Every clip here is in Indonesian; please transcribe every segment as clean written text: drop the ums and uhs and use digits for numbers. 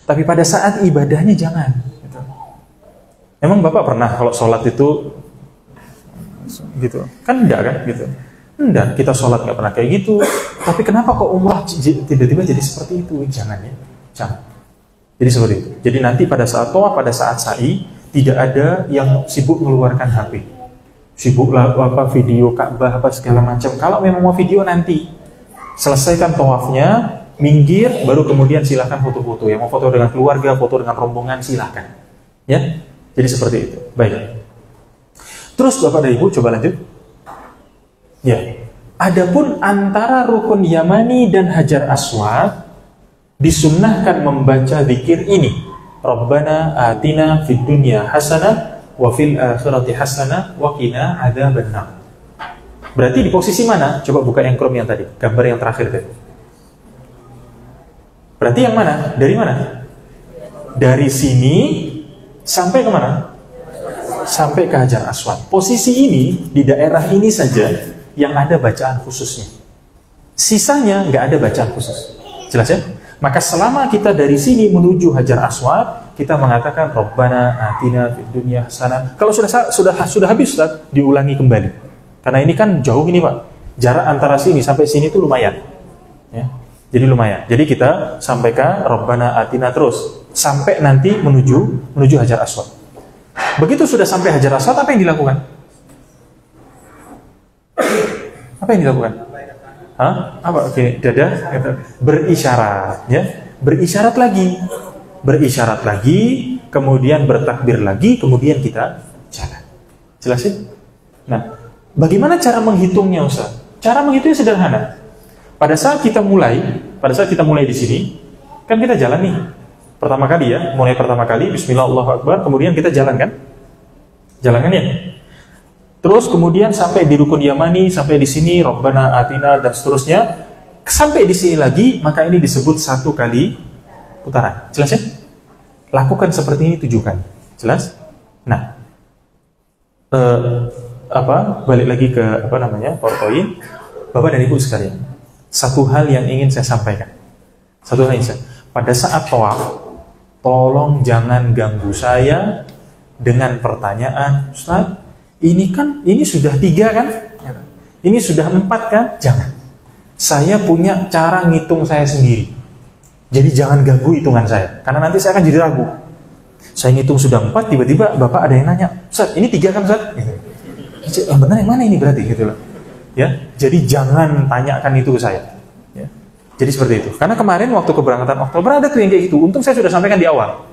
Tapi pada saat ibadahnya jangan. Gitu. Emang Bapak pernah kalau sholat itu gitu? Kan enggak kan? Gitu. Enggak, kita sholat nggak pernah kayak gitu. Tapi kenapa kok umrah tiba-tiba jadi seperti itu? Jangan ya, jangan. Jadi seperti itu. Jadi nanti pada saat tawaf, pada saat sa'i, tidak ada yang sibuk mengeluarkan HP. Sibuk apa video Ka'bah apa segala macam. Kalau memang mau video nanti selesaikan tawafnya, minggir, baru kemudian silahkan foto-foto. Yang mau foto dengan keluarga, foto dengan rombongan, silahkan. Ya, jadi seperti itu. Baik. Terus Bapak dan Ibu coba lanjut. Ya. Adapun antara rukun Yamani dan Hajar Aswad disunnahkan membaca zikir ini. Rabbana atina fid dunya hasanah wa fil akhirati hasanah wa qina adzabannar. Berarti di posisi mana? Coba buka yang Chrome yang tadi, gambar yang terakhir tadi. Berarti yang mana? Dari mana? Dari sini sampai ke mana? Sampai ke Hajar Aswad. Posisi ini, di daerah ini saja yang ada bacaan khususnya. Sisanya nggak ada bacaan khusus. Jelas ya? Maka selama kita dari sini menuju Hajar Aswad, kita mengatakan Rabbana atina fid dunya hasanah. Kalau sudah habis, Ustaz, diulangi kembali. Karena ini kan jauh ini, Pak. Jarak antara sini sampai sini itu lumayan. Ya. Jadi lumayan. Jadi kita sampaikan Rabbana atina terus sampai nanti menuju Hajar Aswad. Begitu sudah sampai Hajar Aswad, apa yang dilakukan? Apa yang dilakukan? Hah? Apa? Oke, dada berisyarat, ya. Berisyarat lagi, kemudian bertakbir lagi, kemudian kita jalan. Jelasin? Nah, bagaimana cara menghitungnya, Ustaz? Cara menghitungnya sederhana. Pada saat kita mulai di sini, kan kita jalan nih. Pertama kali ya, mulai pertama kali bismillah Allahu akbar, kemudian kita jalan kan? Jalan kan ya? Terus kemudian sampai di rukun Yamani, sampai di sini Rabbana atina dan seterusnya. Sampai di sini lagi, maka ini disebut 1 kali putaran. Jelas ya? Lakukan seperti ini 7 kali. Jelas? Nah, balik lagi ke PowerPoint. Bapak dan Ibu sekalian, satu hal yang ingin saya sampaikan. Pada saat tawaf, tolong jangan ganggu saya dengan pertanyaan, Ustaz, ini sudah 3 kan? Ini sudah 4 kan? Jangan. Saya punya cara ngitung saya sendiri. Jadi jangan ganggu hitungan saya, karena nanti saya akan jadi ragu. Saya ngitung sudah 4, tiba-tiba Bapak ada yang nanya, Ustaz, ini 3 kan, Ustaz? Yang benar yang mana ini berarti gitu loh. Ya, jadi jangan tanyakan itu ke saya. Ya. Jadi seperti itu. Karena kemarin waktu keberangkatan Oktober ada tuh yang kayak gitu. Untung saya sudah sampaikan di awal.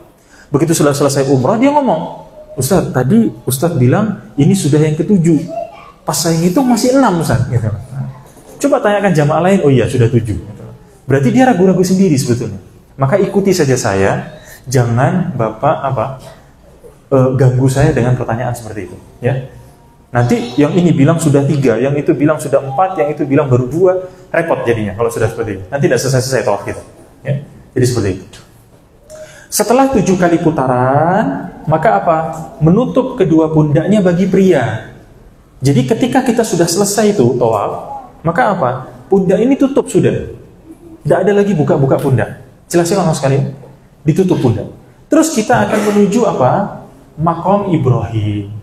Begitu sudah selesai umrah dia ngomong, Ustaz, tadi Ustaz bilang ini sudah yang ke-7. Pas saya ngitung masih 6, Ustaz. Gitu. Coba tanyakan jamaah lain, oh iya sudah 7. Gitu. Berarti dia ragu-ragu sendiri sebetulnya. Maka ikuti saja saya. Jangan Bapak ganggu saya dengan pertanyaan seperti itu. Ya. Nanti yang ini bilang sudah 3, yang itu bilang sudah 4, yang itu bilang baru 2, repot jadinya kalau sudah seperti ini. Nanti tidak selesai tawaf kita. Ya? Jadi seperti itu. Setelah 7 kali putaran, maka apa? Menutup kedua pundaknya bagi pria. Jadi ketika kita sudah selesai itu tawaf, maka apa? Pundak ini tutup sudah. Tidak ada lagi buka-buka pundak. Jelasnya kalau sekalian, ditutup pundak. Terus kita akan menuju apa? Maqam Ibrahim.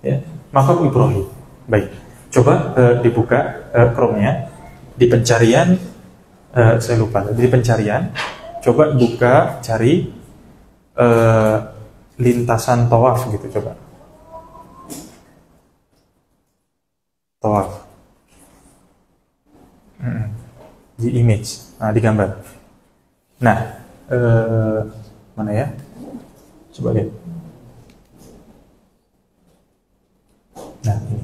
Ya. Maqam Ibrahim. Baik, coba dibuka Chrome-nya di pencarian. Saya lupa di pencarian. Coba buka cari lintasan tawaf gitu, coba tawaf di image, di gambar. Nah, mana ya? Coba lihat. Nah, ini.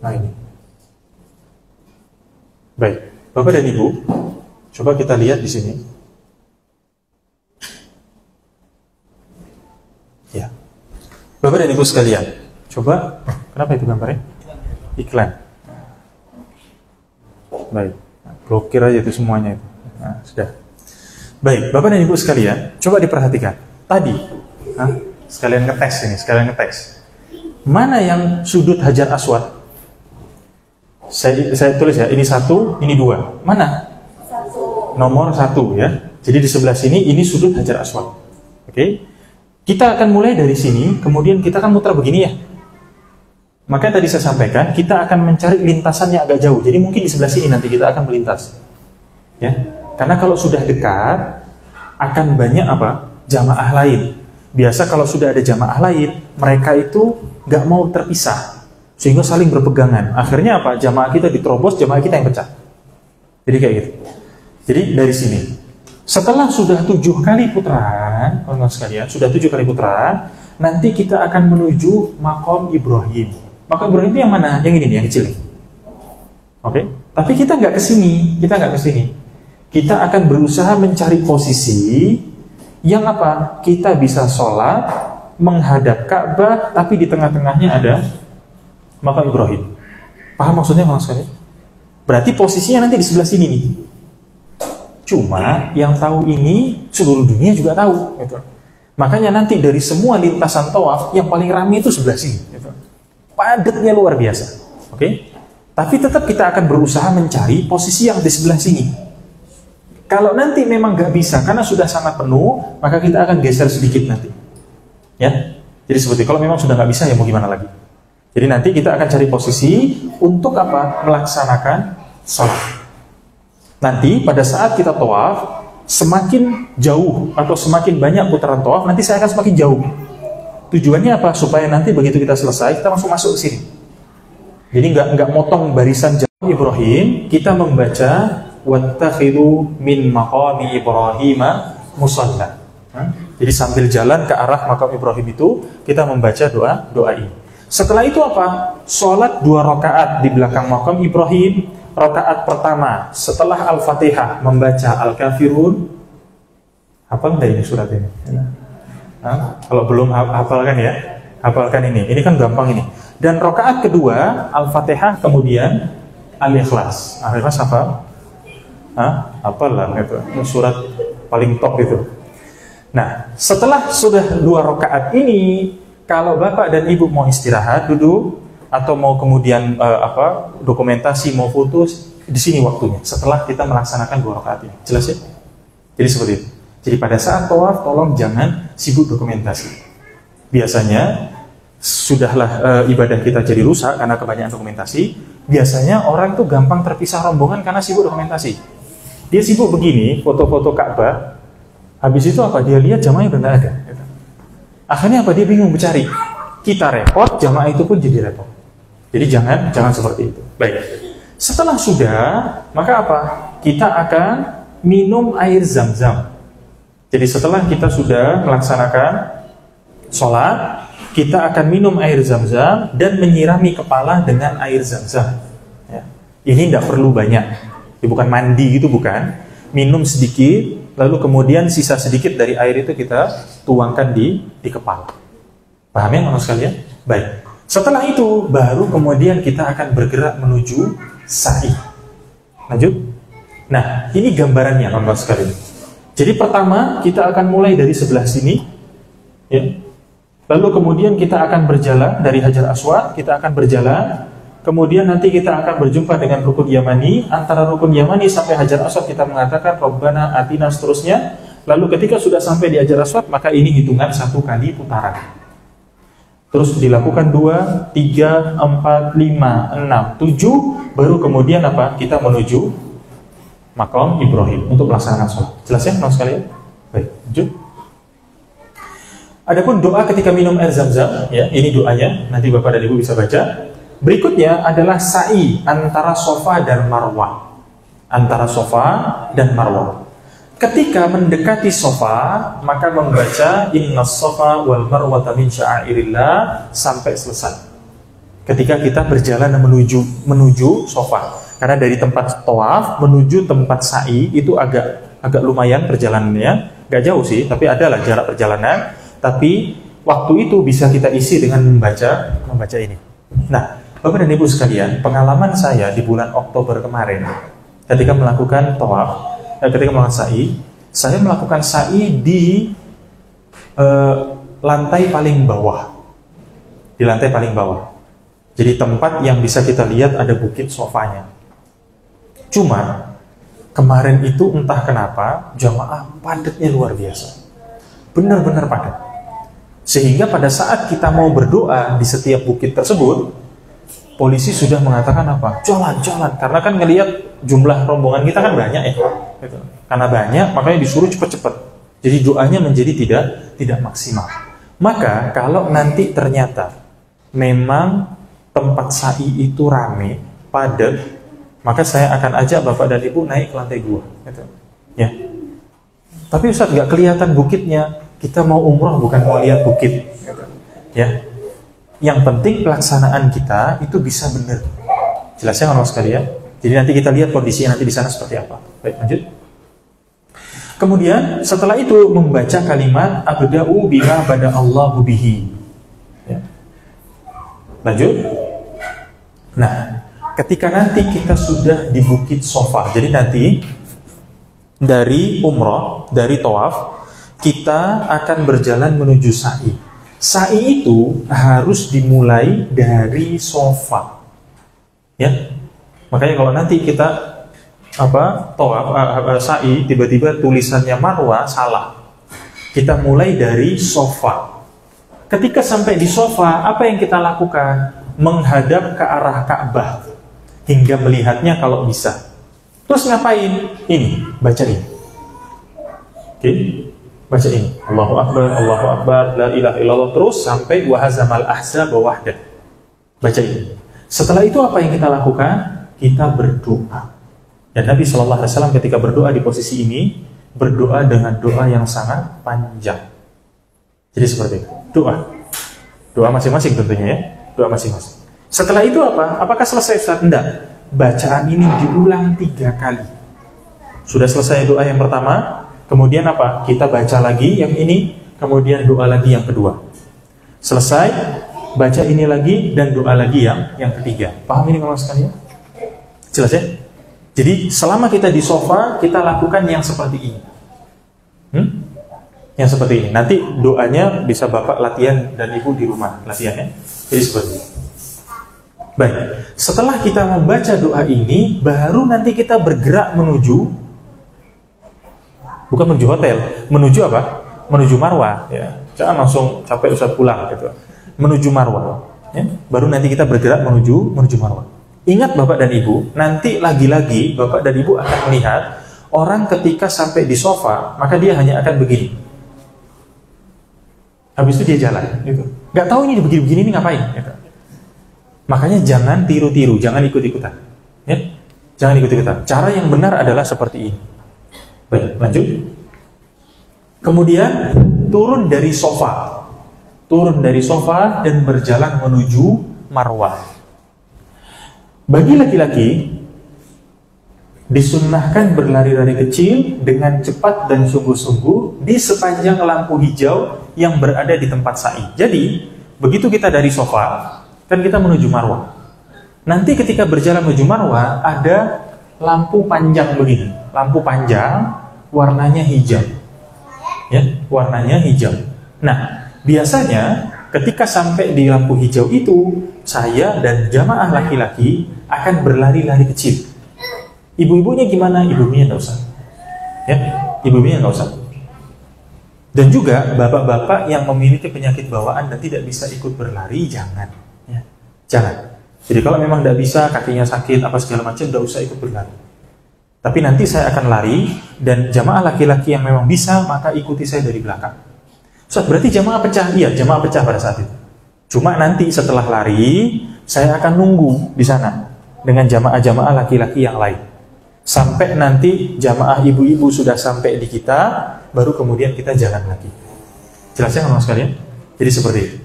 Nah, ini. Baik, Bapak dan Ibu, coba kita lihat di sini. Ya, Bapak dan Ibu sekalian, coba, kenapa itu gambarnya? Iklan. Baik. Blokir aja itu semuanya itu. Nah, sudah. Baik, Bapak dan Ibu sekalian, coba diperhatikan. Tadi, sekalian ngetes. Mana yang sudut Hajar Aswad? Saya tulis ya, ini 1, ini 2. Mana? 1. Nomor 1 ya. Jadi di sebelah sini, ini sudut Hajar Aswad. Oke. Kita akan mulai dari sini, kemudian kita akan muter begini ya. Makanya tadi saya sampaikan, kita akan mencari lintasannya agak jauh. Jadi mungkin di sebelah sini nanti kita akan melintas. Ya. Karena kalau sudah dekat, akan banyak jamaah lain. Biasa kalau sudah ada jamaah lain, mereka itu nggak mau terpisah, sehingga saling berpegangan. Akhirnya jamaah kita diterobos, jamaah kita yang pecah. Jadi kayak gitu. Jadi dari sini, setelah sudah 7 kali putaran, teman-teman sekalian, sudah 7 kali putaran, nanti kita akan menuju Maqam Ibrahim. Maqam Ibrahim itu yang mana? Yang ini nih, yang kecil. Oke? Tapi kita nggak ke sini. Kita akan berusaha mencari posisi yang kita bisa sholat menghadap Ka'bah, tapi di tengah-tengahnya ada Maqam Ibrahim. Paham maksudnya Mas sekali? Berarti posisinya nanti di sebelah sini nih. Cuma yang tahu ini seluruh dunia juga tahu. Gitu. Makanya nanti dari semua lintasan tawaf yang paling ramai itu sebelah sini. Gitu. Padatnya luar biasa. Oke? Tapi tetap kita akan berusaha mencari posisi yang di sebelah sini. Kalau nanti memang nggak bisa karena sudah sangat penuh, maka kita akan geser sedikit nanti. Ya, jadi seperti kalau memang sudah nggak bisa ya mau gimana lagi. Jadi nanti kita akan cari posisi untuk melaksanakan sholat. Nanti pada saat kita tawaf, semakin jauh atau semakin banyak putaran tawaf, nanti saya akan semakin jauh. Tujuannya supaya nanti begitu kita selesai, kita langsung masuk ke sini. Jadi nggak motong barisan jauh Ibrahim, kita membaca wattakhidhu min maqami Ibrahim musalla. Jadi sambil jalan ke arah makam Ibrahim itu kita membaca doa ini. Setelah itu Sholat 2 rakaat di belakang makam Ibrahim. Rakaat pertama setelah Al-Fatihah membaca Al-Kafirun. Hafal nggak ini surat ini? Kalau belum hafalkan ya, hafalkan ini. Ini kan gampang ini. Dan rakaat kedua Al-Fatihah kemudian Al-Ikhlas. Al-Ikhlas hafal? Apalah itu surat paling top itu. Nah, setelah sudah 2 rakaat ini, kalau Bapak dan Ibu mau istirahat duduk atau mau kemudian dokumentasi, mau foto, di sini waktunya. Setelah kita melaksanakan 2 rakaat ini, jelas ya? Jadi seperti itu. Jadi pada saat tawaf, tolong jangan sibuk dokumentasi. Biasanya sudahlah ibadah kita jadi rusak karena kebanyakan dokumentasi. Biasanya orang itu gampang terpisah rombongan karena sibuk dokumentasi. Dia sibuk begini, foto-foto Ka'bah. Habis itu dia lihat jamaahnya udah nggak ada. Akhirnya dia bingung mencari. Kita repot, jamaah itu pun jadi repot. Jadi jangan seperti itu. Baik. Setelah sudah, maka kita akan minum air Zam-Zam. Jadi setelah kita sudah melaksanakan sholat, kita akan minum air Zam-Zam dan menyirami kepala dengan air Zam-Zam. Ya. Ini tidak perlu banyak. Bukan mandi gitu, bukan. Minum sedikit, lalu kemudian sisa sedikit dari air itu kita tuangkan di kepala. Paham ya teman-teman sekalian? Baik. Setelah itu baru kemudian kita akan bergerak menuju sa'i. Lanjut. Nah, ini gambarannya teman-teman sekalian. Jadi pertama kita akan mulai dari sebelah sini, ya. Lalu kemudian kita akan berjalan dari Hajar Aswad, kita akan berjalan. Kemudian nanti kita akan berjumpa dengan rukun Yamani. Antara rukun Yamani sampai Hajar Aswad kita mengatakan Rabbana Atina seterusnya. Lalu ketika sudah sampai di Hajar Aswad, maka ini hitungan 1 kali putaran. Terus dilakukan 2, 3, 4, 5, 6, 7. Baru kemudian kita menuju Maqam Ibrahim untuk melaksanakan sholat. Jelas ya teman-teman sekalian? Baik, lanjut. Adapun doa ketika minum air Zam-Zam, ya, ini doanya. Nanti Bapak dan Ibu bisa baca. Berikutnya adalah sa'i antara Safa dan Marwah. Antara Safa dan Marwah. Ketika mendekati Safa, maka membaca Innas Safa wal Marwata min sya'airillah sampai selesai. Ketika kita berjalan menuju Safa. Karena dari tempat tawaf menuju tempat sa'i itu agak lumayan perjalanannya. Gak jauh sih, tapi adalah jarak perjalanan. Tapi waktu itu bisa kita isi dengan membaca ini. Nah, Bapak dan Ibu sekalian, pengalaman saya di bulan Oktober kemarin, ketika melakukan tawaf, ketika melakukan sa'i, saya melakukan sa'i di lantai paling bawah. Di lantai paling bawah. Jadi tempat yang bisa kita lihat ada bukit sofanya. Cuma kemarin itu entah kenapa jamaah padatnya luar biasa. Benar-benar padat. Sehingga pada saat kita mau berdoa di setiap bukit tersebut, polisi sudah mengatakan apa? Jalan. Karena kan ngelihat jumlah rombongan kita kan banyak ya. Gitu. Karena banyak, makanya disuruh cepat-cepat. Jadi doanya menjadi tidak maksimal. Maka kalau nanti ternyata memang tempat sa'i itu rame, padat, maka saya akan ajak Bapak dan Ibu naik ke lantai 2. Gitu. Ya. Tapi Ustaz nggak kelihatan bukitnya. Kita mau umroh bukan mau lihat bukit. Gitu. Ya. Yang penting pelaksanaan kita itu bisa benar. Jelasnya kalau sekalian. Jadi nanti kita lihat kondisinya nanti di sana seperti apa. Baik, lanjut. Kemudian setelah itu membaca kalimat abda'u bima bada Allahu bihi. Ya. Lanjut. Nah, ketika nanti kita sudah di Bukit Sofa, jadi nanti dari umroh, dari tawaf, kita akan berjalan menuju sa'i. Sa'i itu harus dimulai dari Sofa. Ya. Makanya kalau nanti kita tawaf sa'i tiba-tiba tulisannya Marwah salah. Kita mulai dari Sofa. Ketika sampai di Sofa, apa yang kita lakukan? Menghadap ke arah Ka'bah hingga melihatnya kalau bisa. Terus ngapain? Ini, baca ini. Oke, baca ini. Allahu Akbar, la ilaha illallah, terus sampai wa hazamal ahzaba wahdah. Baca ini. Setelah itu apa yang kita lakukan? Kita berdoa. Dan Nabi SAW ketika berdoa di posisi ini, berdoa dengan doa yang sangat panjang. Jadi seperti itu. Doa masing-masing tentunya ya. Doa masing-masing. Setelah itu apa? Apakah selesai Ustaz? Tidak. Bacaan ini diulang 3 kali. Sudah selesai doa yang pertama, kemudian apa? Kita baca lagi yang ini, kemudian doa lagi yang kedua. Selesai, baca ini lagi dan doa lagi yang ketiga. Paham ini kalau sekalian? Jelas ya? Jadi selama kita di sofa, kita lakukan yang seperti ini. Yang seperti ini. Nanti doanya bisa Bapak latihan dan Ibu di rumah latihannya. Jadi seperti ini. Baik. Setelah kita membaca doa ini, baru nanti kita bergerak menuju, bukan menuju hotel, menuju apa? Menuju Marwah. Ya. Jangan langsung capek Ustaz pulang gitu. Menuju Marwah. Ya. Baru nanti kita bergerak menuju Marwah. Ingat Bapak dan Ibu, nanti lagi-lagi Bapak dan Ibu akan melihat orang ketika sampai di sofa, maka dia hanya akan begini. Habis itu dia jalan, gitu. Gak tahu ini begini-begini ini ngapain. Gitu. Makanya jangan tiru-tiru, jangan ikut-ikutan. Ya? Jangan ikut-ikutan. Cara yang benar adalah seperti ini. Baik, lanjut. Kemudian turun dari sofa, dan berjalan menuju Marwah. Bagi laki-laki disunnahkan berlari-lari kecil dengan cepat dan sungguh-sungguh di sepanjang lampu hijau yang berada di tempat sa'i. Jadi, begitu kita dari sofa, kan kita menuju Marwah. Nanti ketika berjalan menuju Marwah, ada lampu panjang begini. Lampu panjang, warnanya hijau. Ya, warnanya hijau. Nah, biasanya ketika sampai di lampu hijau itu, saya dan jamaah laki-laki akan berlari-lari kecil. Ibu-ibunya gimana? Ibu-ibunya nggak usah. Ya, ibu-ibunya nggak usah. Dan juga bapak-bapak yang memiliki penyakit bawaan dan tidak bisa ikut berlari, jangan. Ya, jangan. Jadi kalau memang tidak bisa, kakinya sakit, apa segala macam, tidak usah ikut berlari. Tapi nanti saya akan lari, dan jamaah laki-laki yang memang bisa, maka ikuti saya dari belakang. So, berarti jamaah pecah? Iya, jamaah pecah pada saat itu. Cuma nanti setelah lari, saya akan nunggu di sana dengan jamaah-jamaah laki-laki yang lain. Sampai nanti jamaah ibu-ibu sudah sampai di kita, baru kemudian kita jalan lagi. Jelasnya teman-teman sekalian? Jadi seperti itu.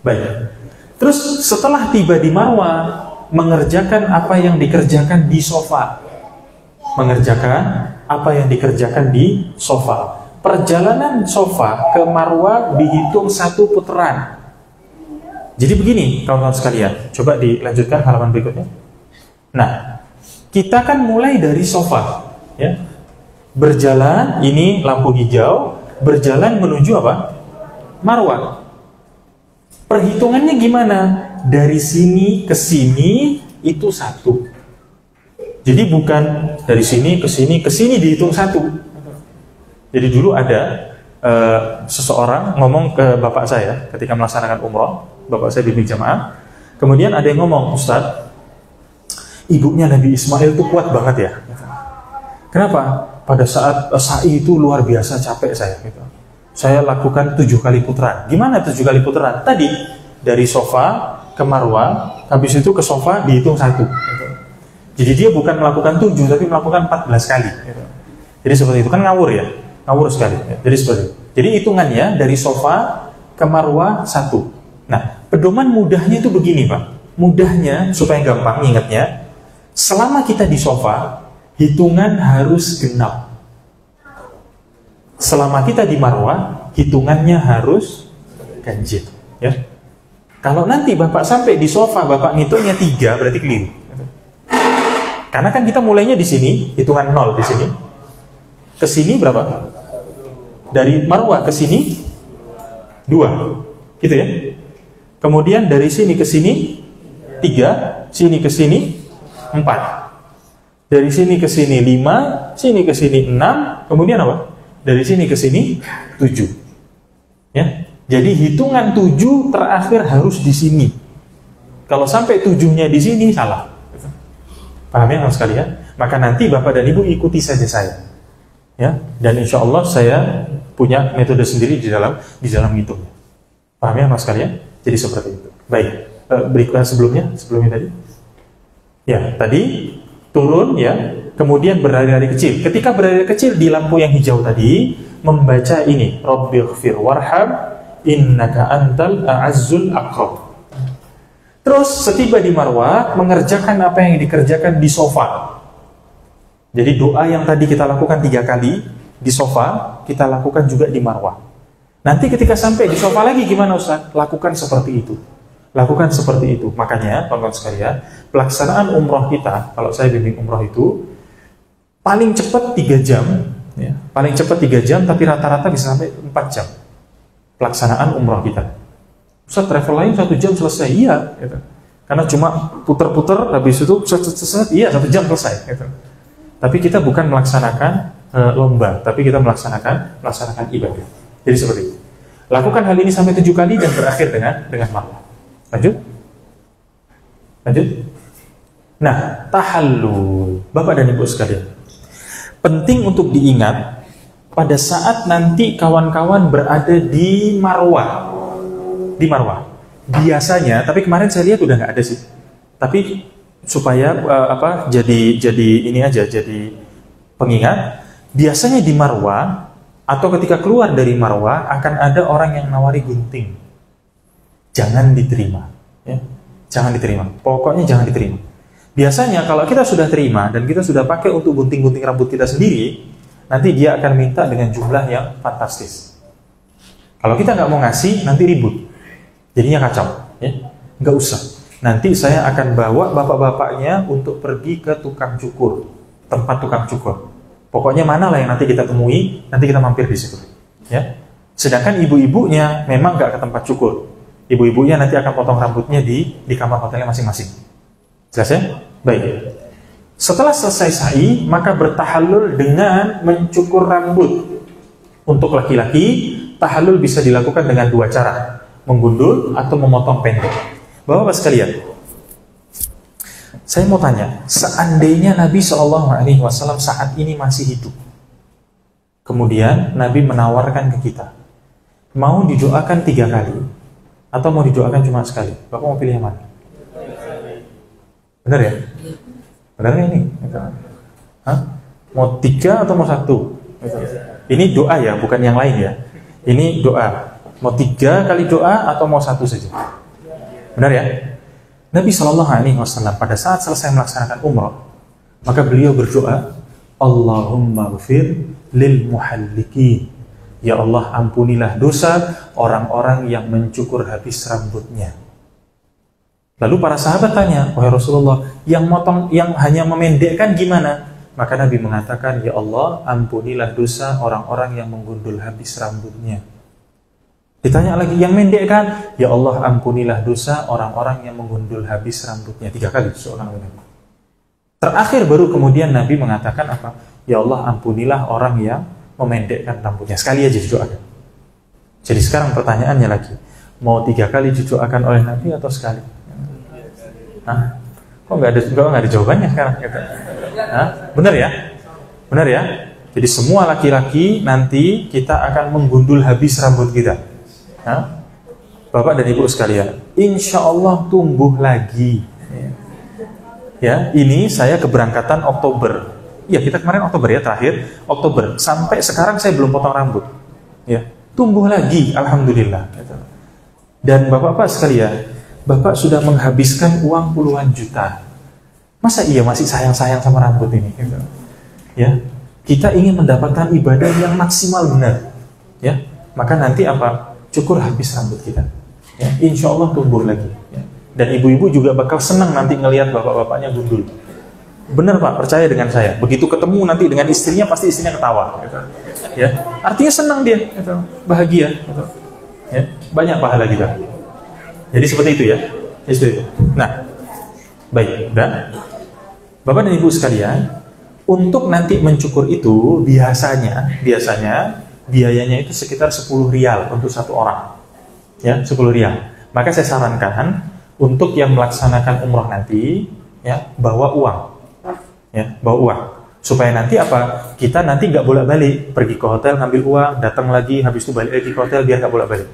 Baik. Terus setelah tiba di Marwah, mengerjakan apa yang dikerjakan di sofa. Mengerjakan apa yang dikerjakan di sofa. Perjalanan sofa ke Marwah dihitung 1 putaran. Jadi begini, kawan-kawan sekalian. Coba dilanjutkan halaman berikutnya. Nah, Kita kan mulai dari sofa, ya. Berjalan, ini lampu hijau, berjalan menuju apa? Marwah. Perhitungannya gimana? Dari sini ke sini itu satu. Jadi bukan dari sini ke sini dihitung satu. Jadi dulu ada seseorang ngomong ke bapak saya ketika melaksanakan umroh, bapak saya bimbing jamaah. Kemudian ada yang ngomong, Ustaz, ibunya Nabi Ismail itu kuat banget ya. Kenapa? Pada saat sa'i itu luar biasa capek saya. Gitu. Saya lakukan 7 kali putaran. Gimana 7 kali putaran? Tadi dari sofa ke Marwah, habis itu ke sofa dihitung 1. Gitu. Jadi dia bukan melakukan 7, tapi melakukan 14 kali. Gitu. Jadi seperti itu kan ngawur ya, ngawur sekali. Ya. Jadi seperti itu. Jadi hitungannya dari sofa ke Marwah 1. Nah, pedoman mudahnya itu begini Pak. Mudahnya supaya gampang ingatnya. Selama kita di sofa, hitungan harus genap. Selama kita di Marwah, hitungannya harus ganjil. Ya. Kalau nanti Bapak sampai di sofa, Bapak ngitungnya 3, berarti keliru. Karena kan kita mulainya di sini, hitungan 0 di sini. Ke sini berapa? Dari Marwah ke sini 2. Gitu ya. Kemudian dari sini ke sini 3, sini ke sini 4. Dari sini ke sini 5, sini ke sini 6, kemudian apa? Dari sini ke sini 7. Ya. Jadi hitungan 7 terakhir harus di sini. Kalau sampai 7-nya di sini salah. Paham ya Mas sekalian? Maka nanti Bapak dan Ibu ikuti saja saya. Ya, dan insya Allah saya punya metode sendiri di dalam hitungnya. Paham ya Mas sekalian? Jadi seperti itu. Baik. Berikutnya sebelumnya tadi. Ya, tadi turun ya, kemudian berlari-lari kecil. Ketika berlari kecil di lampu yang hijau tadi, membaca ini, Rabbighfir warham innaka antal a'azzul aqrab. Terus setiba di Marwah, mengerjakan apa yang dikerjakan di sofa. Jadi doa yang tadi kita lakukan 3 kali di sofa, kita lakukan juga di Marwah. Nanti ketika sampai di sofa lagi gimana Ustaz? Lakukan seperti itu. Lakukan seperti itu. Makanya, teman-teman sekalian, pelaksanaan umroh kita, kalau saya bimbing umroh itu, paling cepat 3 jam. Ya. Paling cepat 3 jam, tapi rata-rata bisa sampai 4 jam. Pelaksanaan umroh kita. Ustaz, travel lain 1 jam selesai. Iya. Gitu. Karena cuma puter-puter, habis itu iya 1 jam selesai. Gitu. Tapi kita bukan melaksanakan lomba, tapi kita melaksanakan ibadah. Jadi seperti itu. Lakukan hal ini sampai 7 kali dan berakhir dengan Marwah. Lanjut. Nah, tahallul. Bapak dan Ibu sekalian. Penting untuk diingat pada saat nanti kawan-kawan berada di Marwah. Di Marwah. Biasanya, tapi kemarin saya lihat udah nggak ada sih. Tapi supaya jadi ini aja, jadi pengingat. Biasanya di Marwah atau ketika keluar dari Marwah akan ada orang yang nawari gunting. Jangan diterima, ya. Jangan diterima. Pokoknya jangan diterima. Biasanya kalau kita sudah terima dan kita sudah pakai untuk gunting-gunting rambut kita sendiri, nanti dia akan minta dengan jumlah yang fantastis. Kalau kita nggak mau ngasih, nanti ribut. Jadinya kacau, ya. Nggak usah. Nanti saya akan bawa bapak-bapaknya untuk pergi ke tukang cukur, tempat tukang cukur. Pokoknya mana lah yang nanti kita temui, nanti kita mampir di situ. Ya. Sedangkan ibu-ibunya memang nggak ke tempat cukur. Ibu-ibunya nanti akan potong rambutnya di kamar hotelnya masing-masing. Jelas ya? Baik. Setelah selesai sa'i, maka bertahallul dengan mencukur rambut. Untuk laki-laki, tahallul bisa dilakukan dengan 2 cara. Menggundul atau memotong pendek. Bapak-bapak sekalian, saya mau tanya, seandainya Nabi SAW saat ini masih hidup, kemudian Nabi menawarkan ke kita, mau didoakan 3 kali, atau mau didoakan cuma sekali? Bapak mau pilih yang mana? Benar ya? Benar ya ini? Hah? Mau 3 atau mau 1? Ini doa ya, bukan yang lain ya. Ini doa. Mau 3 kali doa atau mau 1 saja? Benar ya? Nabi SAW pada saat selesai melaksanakan umrah, maka beliau berdoa, Allahumma ghfir lil muhallikin. Ya Allah, ampunilah dosa orang-orang yang mencukur habis rambutnya. Lalu para sahabat tanya, wahai Rasulullah, yang hanya memendekkan gimana? Maka Nabi mengatakan, ya Allah, ampunilah dosa orang-orang yang menggundul habis rambutnya. Ditanya lagi, yang mendekkan? Ya Allah, ampunilah dosa orang-orang yang menggundul habis rambutnya. 3 kali seorang Nabi. Terakhir baru kemudian Nabi mengatakan apa? Ya Allah, ampunilah orang yang memendekkan rambutnya. Sekali aja didoakan. Jadi sekarang pertanyaannya lagi, mau 3 kali didoakan oleh Nabi atau sekali? Hah? Kok nggak ada jawabannya sekarang? Hah? Benar ya? Benar ya? Jadi semua laki-laki nanti kita akan menggundul habis rambut kita. Hah? Bapak dan Ibu sekalian, insya Allah tumbuh lagi. Ya, ini saya keberangkatan Oktober. Ya, kita kemarin Oktober ya, terakhir Oktober. Sampai sekarang saya belum potong rambut. Ya, tumbuh lagi, alhamdulillah. Dan bapak-bapak sekalian, bapak sudah menghabiskan uang puluhan juta. Masa iya masih sayang-sayang sama rambut ini? Ya, kita ingin mendapatkan ibadah yang maksimal benar. Ya, maka nanti apa? Cukur habis rambut kita. Ya, insya Allah tumbuh lagi. Ya. Dan ibu-ibu juga bakal senang nanti ngelihat bapak-bapaknya gundul. Benar Pak, percaya dengan saya. Begitu ketemu nanti dengan istrinya, pasti istrinya ketawa. Gitu. Ya, artinya senang dia, gitu. Bahagia. Gitu. Ya, banyak pahala kita. Jadi seperti itu ya. Nah, baik. Dan Bapak dan Ibu sekalian, untuk nanti mencukur itu biasanya biayanya itu sekitar 10 rial untuk 1 orang. Ya, 10 rial. Maka saya sarankan untuk yang melaksanakan umroh nanti, ya, bawa uang. Ya, bawa uang. Supaya nanti apa? Kita nanti nggak bolak-balik, pergi ke hotel ngambil uang, datang lagi, habis itu balik lagi ke hotel, biar nggak bolak-balik.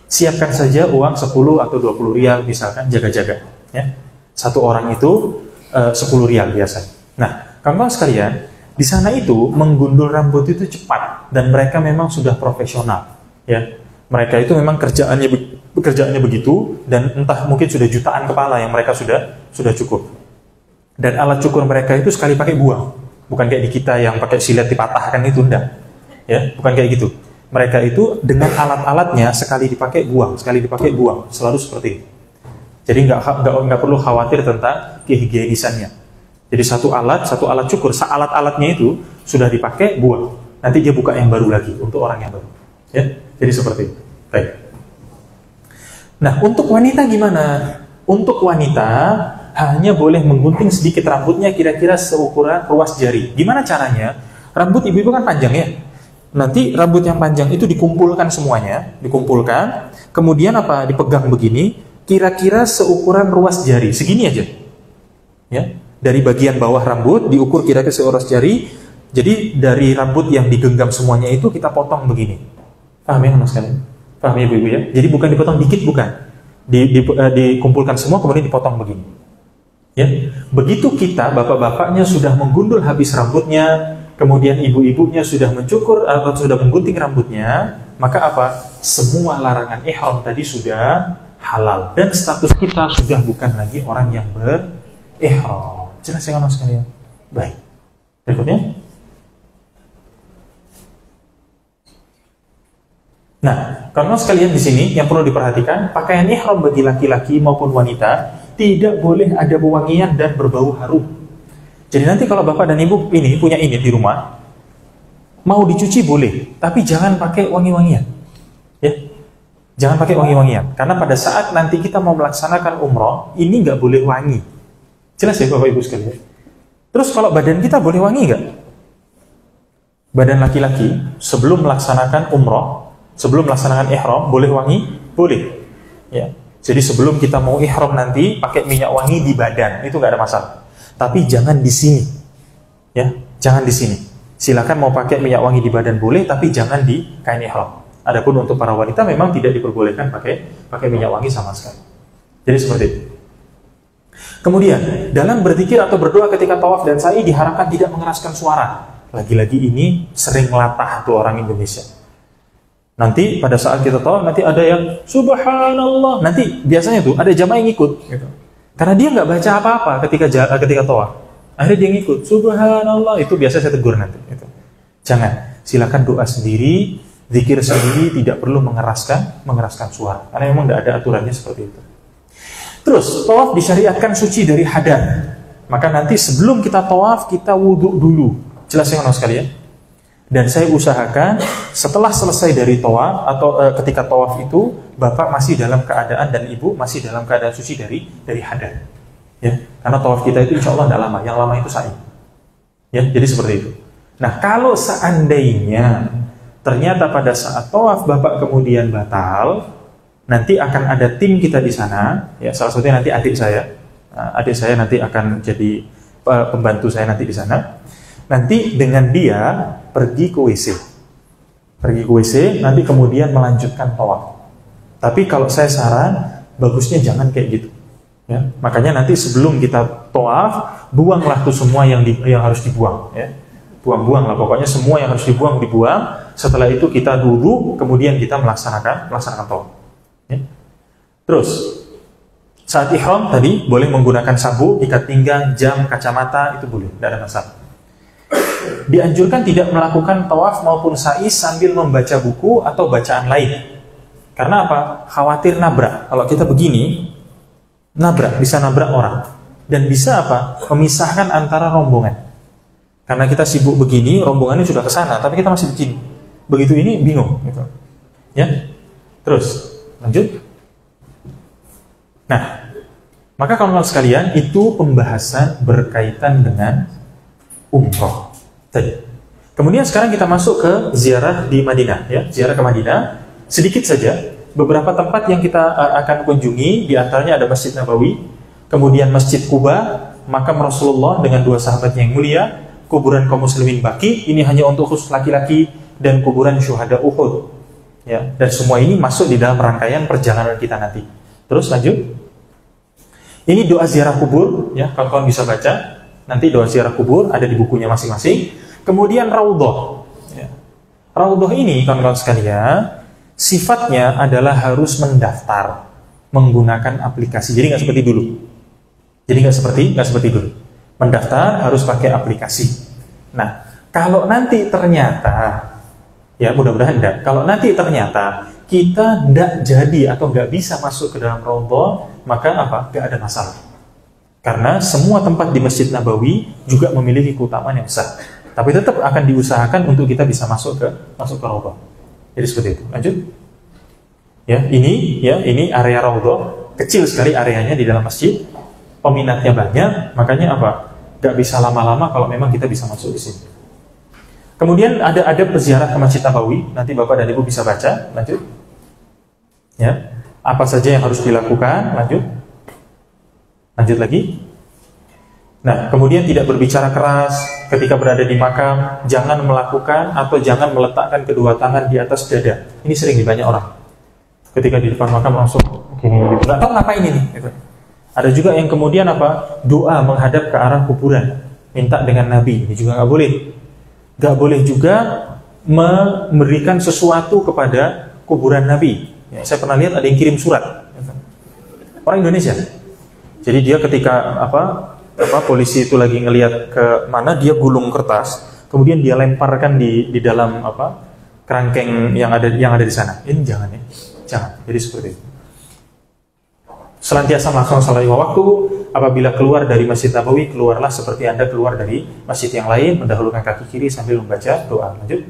Siapkan saja uang 10 atau 20 rial misalkan, jaga-jaga. Ya. 1 orang itu 10 rial biasa. Nah, kawan-kawan sekalian, di sana itu menggundul rambut itu cepat dan mereka memang sudah profesional. Ya, mereka itu memang kerjaannya begitu, dan entah mungkin sudah jutaan kepala yang mereka sudah cukur. Dan alat cukur mereka itu sekali pakai buang, bukan kayak di kita yang pakai silet dipatahkan itu, enggak. Ya, bukan kayak gitu. Mereka itu dengan alat-alatnya sekali dipakai buang, selalu seperti itu. Jadi nggak perlu khawatir tentang kehigienisannya. Jadi satu alat cukur, alat-alatnya itu sudah dipakai buang. Nanti dia buka yang baru lagi untuk orang yang baru. Ya, jadi seperti itu. Baik. Nah, untuk wanita gimana? Untuk wanita hanya boleh menggunting sedikit rambutnya kira-kira seukuran ruas jari. Gimana caranya? Rambut ibu-ibu kan panjang ya. Nanti rambut yang panjang itu dikumpulkan semuanya, kemudian apa? Dipegang begini, kira-kira seukuran ruas jari, segini aja. Ya, dari bagian bawah rambut diukur kira-kira seukuran jari. Jadi dari rambut yang digenggam semuanya itu kita potong begini. Paham ya mas kalian? Paham ya ibu-ibu ya? Jadi bukan dipotong dikit, bukan. Dikumpulkan semua kemudian dipotong begini. Ya, begitu kita bapak-bapaknya sudah menggundul habis rambutnya, kemudian ibu-ibunya sudah mencukur atau sudah menggunting rambutnya, maka apa? Semua larangan ihram tadi sudah halal dan status kita sudah bukan lagi orang yang berihram. Jelas ya mas sekalian? Baik. Berikutnya. Nah, karena sekalian di sini yang perlu diperhatikan, pakaian ihram bagi laki-laki maupun wanita tidak boleh ada wewangian dan berbau harum. Jadi nanti kalau bapak dan ibu ini punya ini di rumah, mau dicuci boleh, tapi jangan pakai wangi-wangian. Ya, jangan pakai wangi-wangian, karena pada saat nanti kita mau melaksanakan umroh, ini nggak boleh wangi. Jelas ya bapak ibu sekalian. Terus kalau badan kita boleh wangi nggak? Badan laki-laki sebelum melaksanakan umroh, sebelum melaksanakan ihram, boleh wangi? Boleh. Ya. Jadi sebelum kita mau ihram nanti pakai minyak wangi di badan, itu nggak ada masalah. Tapi jangan di sini. Ya, jangan di sini. Silakan mau pakai minyak wangi di badan boleh, tapi jangan di kain ihram. Adapun untuk para wanita memang tidak diperbolehkan pakai minyak wangi sama sekali. Jadi seperti itu. Kemudian, dalam berzikir atau berdoa ketika tawaf dan sa'i diharapkan tidak mengeraskan suara. Lagi-lagi ini sering latah tuh orang Indonesia. Nanti pada saat kita tawaf nanti ada yang subhanallah. Nanti biasanya tuh ada jamaah yang ikut gitu. Karena dia nggak baca apa-apa ketika tawaf. Akhirnya dia ngikut subhanallah, itu biasa saya tegur nanti gitu. Jangan, silakan doa sendiri, zikir sendiri, tidak perlu mengeraskan suara. Karena memang tidak ada aturannya seperti itu. Terus tawaf disyariatkan suci dari hadas. Maka nanti sebelum kita tawaf kita wudhu dulu. Jelas ya sekalian? Dan saya usahakan setelah selesai dari tawaf atau ketika tawaf itu bapak masih dalam keadaan dan ibu masih dalam keadaan suci dari hadas. Ya, karena tawaf kita itu insya Allah tidak lama. Yang lama itu sa'i. Ya, jadi seperti itu. Nah, kalau seandainya ternyata pada saat tawaf bapak kemudian batal, nanti akan ada tim kita di sana. Ya, salah satunya nanti adik saya nanti akan jadi pembantu saya nanti di sana. Nanti dengan dia pergi ke WC, nanti kemudian melanjutkan tawaf. Tapi kalau saya saran, bagusnya jangan kayak gitu. Ya, makanya nanti sebelum kita tawaf, buanglah tuh semua yang harus dibuang. Ya, buang-buang lah. Pokoknya semua yang harus dibuang. Setelah itu kita duduk, kemudian kita melaksanakan tawaf. Ya. Terus saat ihram tadi boleh menggunakan sabuk, ikat pinggang, jam, kacamata itu boleh, tidak ada masalah. Dianjurkan tidak melakukan tawaf maupun sa'i sambil membaca buku atau bacaan lain. Karena apa? Khawatir nabrak. Kalau kita begini, bisa nabrak orang. Dan bisa apa? Memisahkan antara rombongan. Karena kita sibuk begini, rombongannya sudah ke sana, tapi kita masih begini. Begitu ini bingung. Gitu. Ya, terus lanjut. Nah, maka kawan-kawan sekalian, itu pembahasan berkaitan dengan umroh tadi. Kemudian sekarang kita masuk ke ziarah di Madinah, ya, ziarah ke Madinah. Sedikit saja, beberapa tempat yang kita akan kunjungi, di antaranya ada Masjid Nabawi, kemudian Masjid Quba, makam Rasulullah dengan dua sahabatnya yang mulia, kuburan kaum muslimin Baqi, ini hanya untuk khusus laki-laki, dan kuburan syuhada Uhud. Ya, dan semua ini masuk di dalam rangkaian perjalanan kita nanti. Terus lanjut. Ini doa ziarah kubur, ya, kawan-kawan bisa baca. Nanti doa ziarah kubur ada di bukunya masing-masing. Kemudian raudhah. Ya. Raudhah ini kawan-kawan sekalian, sifatnya adalah harus mendaftar menggunakan aplikasi. Jadi nggak seperti dulu. Mendaftar harus pakai aplikasi. Nah, kalau nanti ternyata, ya mudah-mudahan enggak. Kalau nanti ternyata kita enggak jadi atau enggak bisa masuk ke dalam raudhah, maka apa? Enggak ada masalah. Karena semua tempat di Masjid Nabawi juga memiliki keutamaan yang besar. Tapi tetap akan diusahakan untuk kita bisa masuk ke raudhah. Jadi seperti itu. Lanjut. Ya, ini area raudhah, kecil sekali areanya di dalam masjid. Peminatnya banyak, makanya apa? Enggak bisa lama-lama kalau memang kita bisa masuk di sini. Kemudian ada peziarah ke Masjid Nabawi, nanti Bapak dan Ibu bisa baca. Lanjut. Ya, apa saja yang harus dilakukan? Lanjut lagi. Nah, kemudian tidak berbicara keras ketika berada di makam, jangan melakukan atau jangan meletakkan kedua tangan di atas dada. Ini sering di banyak orang. Ketika di depan makam langsung gini, nggak tahu ngapain ini. Gitu. Ada juga yang kemudian apa? Doa menghadap ke arah kuburan, minta dengan Nabi. Ini juga nggak boleh. Nggak boleh juga memberikan sesuatu kepada kuburan Nabi. Ya, saya pernah lihat ada yang kirim surat. Orang Indonesia. Jadi dia ketika polisi itu lagi ngelihat ke mana, dia gulung kertas, kemudian dia lemparkan di dalam kerangkeng yang ada di sana. Ini jangan ya, jangan. Jadi seperti itu. Selantiasa melaksanakan salat lima waktu. Apabila keluar dari Masjid Nabawi, keluarlah seperti Anda keluar dari masjid yang lain, mendahulukan kaki kiri sambil membaca doa. Lanjut.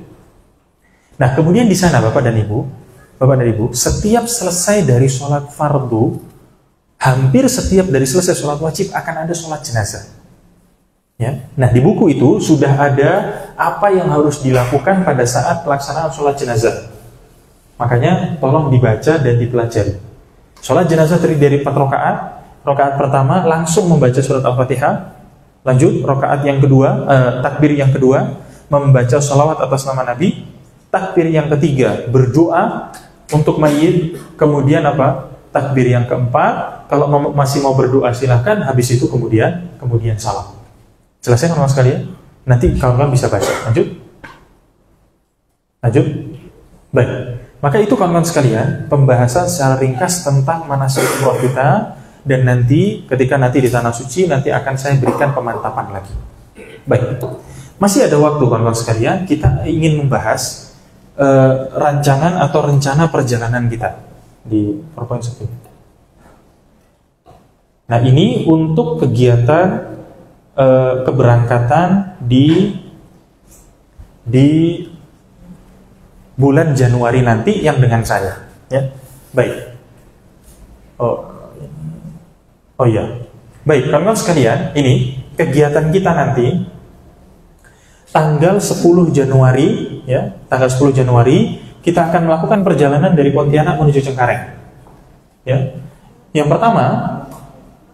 Nah, kemudian di sana Bapak dan Ibu, setiap selesai dari sholat fardu, hampir setiap dari selesai sholat wajib akan ada sholat jenazah. Ya. Nah, di buku itu sudah ada apa yang harus dilakukan pada saat pelaksanaan sholat jenazah. Makanya tolong dibaca dan dipelajari. Sholat jenazah terdiri dari 4 rakaat. Rakaat pertama langsung membaca surat Al-Fatihah. Lanjut, rakaat yang kedua, takbir yang kedua, membaca sholawat atas nama Nabi. Takbir yang ketiga, berdoa untuk mayit. Kemudian takbir yang keempat, kalau masih mau berdoa silahkan. Habis itu kemudian salam. Jelasnya kawan-kawan sekalian? Nanti kawan-kawan bisa baca. Lanjut. Baik. Maka itu kawan-kawan sekalian, pembahasan secara ringkas tentang manasik umroh kita. Dan nanti ketika di Tanah Suci, nanti akan saya berikan pemantapan lagi. Baik. Masih ada waktu kawan-kawan sekalian, kita ingin membahas rancangan atau rencana perjalanan kita di PowerPoint 1. Nah, ini untuk kegiatan keberangkatan di bulan Januari nanti yang dengan saya, ya. Baik. Oh iya. Baik, kawan-kawan sekalian, ini kegiatan kita nanti tanggal 10 Januari, ya, tanggal 10 Januari kita akan melakukan perjalanan dari Pontianak menuju Cengkareng. Ya. Yang pertama,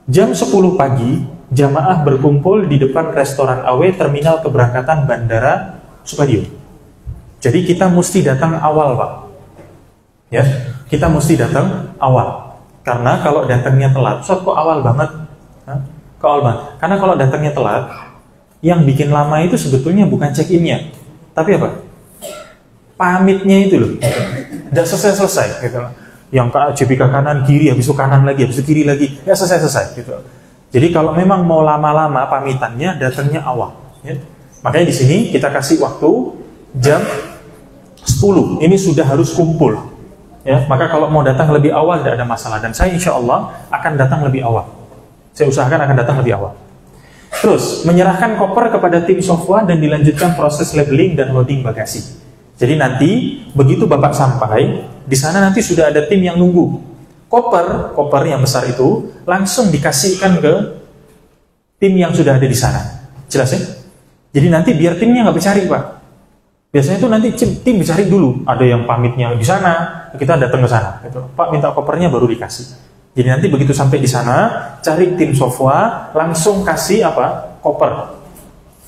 jam 10 pagi jamaah berkumpul di depan restoran AW terminal keberangkatan Bandara Supadio. Jadi kita mesti datang awal, Pak. Ya, kita mesti datang awal. Karena kalau datangnya telat, Ustaz kok awal banget? Kok awal banget? Karena kalau datangnya telat, yang bikin lama itu sebetulnya bukan check-in-nya, tapi apa? Pamitnya itu loh. Tidak selesai-selesai gitu. Yang JP ke kanan, kiri, habis itu kanan lagi, habis itu kiri lagi, ya selesai-selesai gitu. Jadi kalau memang mau lama-lama pamitannya, datangnya awal. Ya. Makanya di sini kita kasih waktu jam 10. Ini sudah harus kumpul. Ya, maka kalau mau datang lebih awal tidak ada masalah. Dan saya insya Allah akan datang lebih awal. Saya usahakan akan datang lebih awal. Terus menyerahkan koper kepada tim Sofwan dan dilanjutkan proses labeling dan loading bagasi. Jadi nanti begitu Bapak sampai di sana nanti sudah ada tim yang nunggu. Koper yang besar itu langsung dikasihkan ke tim yang sudah ada di sana. Jelas ya? Jadi nanti biar timnya nggak bercari, Pak. Biasanya itu nanti tim dicari dulu. Ada yang pamitnya di sana, kita datang ke sana. Gitu. Pak minta kopernya baru dikasih. Jadi nanti begitu sampai di sana, cari tim Sofwa, langsung kasih apa? Koper.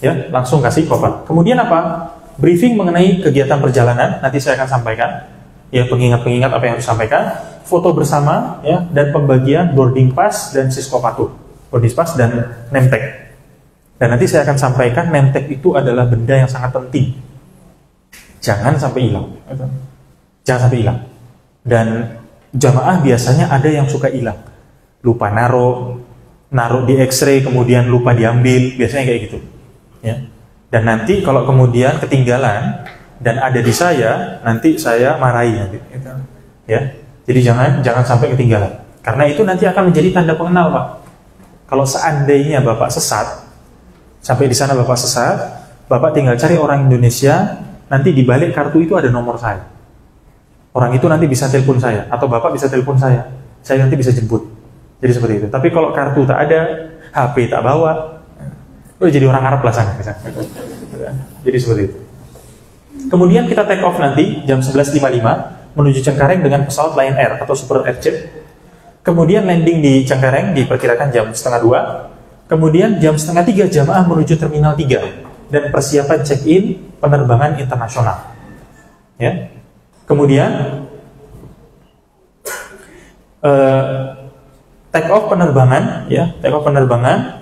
Ya, langsung kasih koper. Kemudian apa? Briefing mengenai kegiatan perjalanan. Nanti saya akan sampaikan. Ya, pengingat-pengingat apa yang harus disampaikan. Foto bersama, ya, dan pembagian boarding pass dan Siskopatu. Boarding pass dan name tag. Dan nanti saya akan sampaikan name tag itu adalah benda yang sangat penting. Jangan sampai hilang. Jangan sampai hilang. Dan jamaah biasanya ada yang suka hilang. Lupa naruh di X-ray, kemudian lupa diambil. Biasanya kayak gitu. Ya. Dan nanti kalau kemudian ketinggalan dan ada di saya, nanti saya marahi nanti. Ya. Jadi jangan sampai ketinggalan. Karena itu nanti akan menjadi tanda pengenal, Pak. Kalau seandainya Bapak sesat, sampai di sana Bapak sesat, Bapak tinggal cari orang Indonesia, nanti di balik kartu itu ada nomor saya. Orang itu nanti bisa telepon saya, atau Bapak bisa telepon saya nanti bisa jemput. Jadi seperti itu. Tapi kalau kartu tak ada, HP tak bawa, jadi orang Arab lah sana. Jadi seperti itu. Kemudian kita take off nanti jam 11.55 menuju Cengkareng dengan pesawat Lion Air atau Super Airjet. Kemudian landing di Cengkareng diperkirakan jam 2:30. Kemudian jam 2:30 jamaah menuju Terminal 3 dan persiapan check-in penerbangan internasional. Ya. Kemudian take off penerbangan, ya, take off penerbangan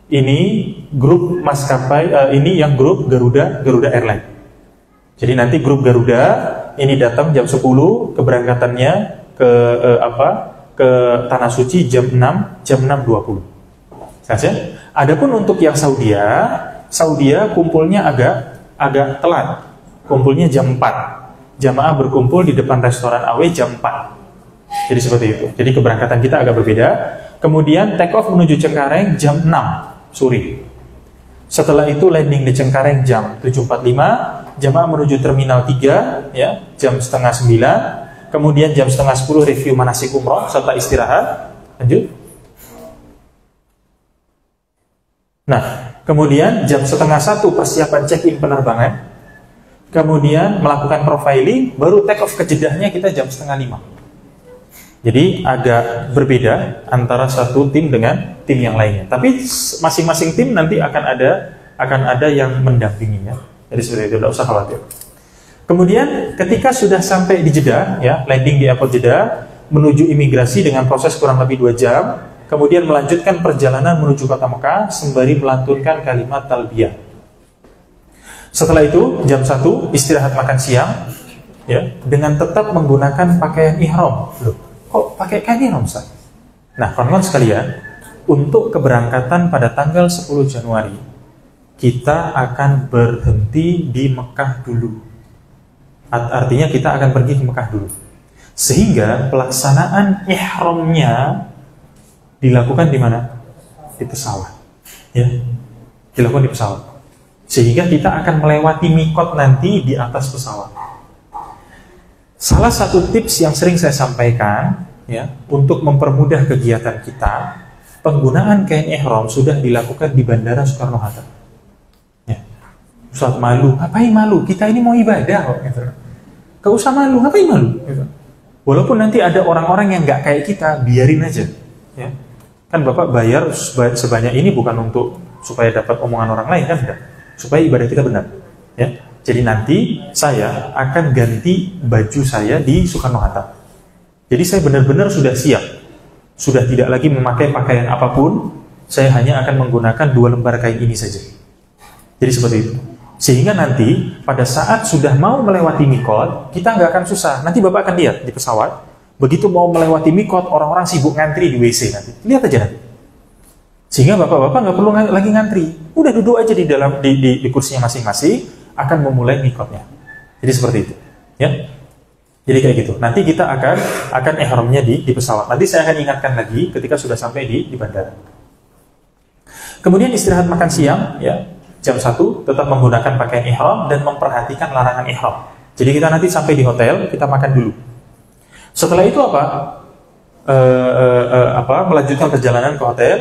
ini grup maskapai, ini yang grup Garuda Airline. Jadi nanti grup Garuda ini datang jam 10, keberangkatannya ke Tanah Suci jam 6.20. Saja. Adapun untuk yang Saudia kumpulnya agak telat. Kumpulnya jam 4. Jamaah berkumpul di depan restoran AW jam 4. Jadi seperti itu. Jadi keberangkatan kita agak berbeda. Kemudian take off menuju Cengkareng jam 6 sore. Setelah itu landing di Cengkareng jam 7.45. Jamaah menuju Terminal 3 ya, jam 8:30. Kemudian jam 9:30 review manasik umroh serta istirahat. Lanjut. Nah, kemudian jam 12:30 persiapan check-in penerbangan. Kemudian melakukan profiling, baru take off ke Jedahnya kita jam 4:30. Jadi agak berbeda antara satu tim dengan tim yang lainnya. Tapi masing-masing tim nanti akan ada yang mendampinginya. Jadi seperti itu, tidak usah khawatir. Kemudian ketika sudah sampai di Jeddah, ya, landing di airport Jeddah, menuju imigrasi dengan proses kurang lebih 2 jam, kemudian melanjutkan perjalanan menuju kota Mekah sembari melantunkan kalimat talbiyah. Setelah itu jam 1 istirahat makan siang, ya, dengan tetap menggunakan pakaian ihram. Loh, kok pakai kain ihram, Ustaz? Nah, kawan-kawan sekalian, untuk keberangkatan pada tanggal 10 Januari kita akan berhenti di Mekah dulu. Artinya kita akan pergi ke Mekah dulu. Sehingga pelaksanaan ihramnya dilakukan di mana? Di pesawat. Ya, dilakukan di pesawat. Sehingga kita akan melewati mikot nanti di atas pesawat. Salah satu tips yang sering saya sampaikan, ya, untuk mempermudah kegiatan kita, penggunaan kain ihram sudah dilakukan di Bandara Soekarno-Hatta. Ya. Ustaz, malu, ngapain malu? Kita ini mau ibadah kok. Gitu. Gak usah malu, ngapain malu? Gitu. Walaupun nanti ada orang-orang yang nggak kayak kita, biarin aja. Ya. Kan Bapak bayar sebanyak ini bukan untuk supaya dapat omongan orang lain, kan enggak? Supaya ibadah kita benar. Ya. Jadi nanti saya akan ganti baju saya di Soekarno-Hatta. Jadi saya benar-benar sudah siap. Sudah tidak lagi memakai pakaian apapun, saya hanya akan menggunakan 2 lembar kain ini saja. Jadi seperti itu. Sehingga nanti pada saat sudah mau melewati mikot, kita nggak akan susah. Nanti Bapak akan lihat di pesawat, begitu mau melewati mikot, orang-orang sibuk ngantri di WC nanti. Lihat aja nanti. Sehingga Bapak-bapak nggak perlu lagi ngantri. Udah duduk aja di dalam di kursinya masing-masing, akan memulai mikotnya. Jadi seperti itu. Ya. Jadi kayak gitu. Nanti kita akan ihramnya di pesawat. Nanti saya akan ingatkan lagi ketika sudah sampai di bandara. Kemudian istirahat makan siang, ya. Jam 1 tetap menggunakan pakaian ihram dan memperhatikan larangan ihram. Jadi kita nanti sampai di hotel, kita makan dulu. Setelah itu melanjutkan perjalanan ke hotel.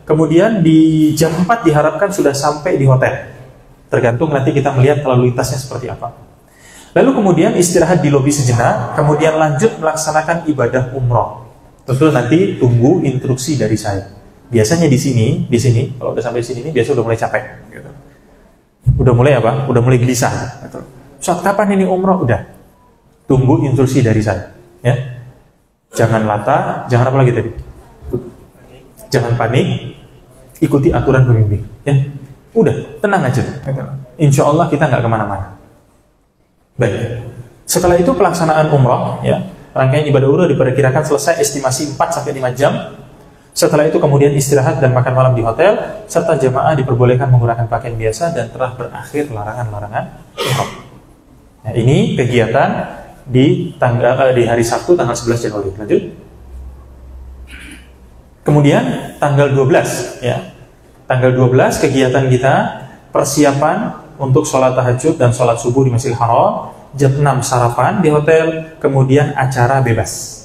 Kemudian di jam 4 diharapkan sudah sampai di hotel. Tergantung nanti kita melihat lalu lintasnya seperti apa. Lalu kemudian istirahat di lobi sejenak, kemudian lanjut melaksanakan ibadah umroh. Tentu nanti tunggu instruksi dari saya. Biasanya di sini, kalau udah sampai sini biasa udah mulai capek. Gitu. Udah mulai apa? Udah mulai gelisah. Gitu. Saat kapan ini umroh? Udah. Tunggu instruksi dari saya. Ya. Jangan latah, jangan apa lagi tadi? Jangan panik, ikuti aturan pembimbing. Ya. Udah, tenang aja. Insya Allah kita nggak kemana-mana. Baik. Setelah itu pelaksanaan umrah, ya, rangkaian ibadah umrah diperkirakan selesai estimasi 4-5 jam. Setelah itu kemudian istirahat dan makan malam di hotel, serta jamaah diperbolehkan menggunakan pakaian biasa dan telah berakhir larangan-larangan ihram. Nah, ini kegiatan di hari Sabtu tanggal 11 Januari. Lanjut. Kemudian tanggal 12, ya. Tanggal 12 kegiatan kita persiapan untuk sholat tahajud dan sholat subuh di Masjidil Haram. Jam 6 sarapan di hotel, kemudian acara bebas.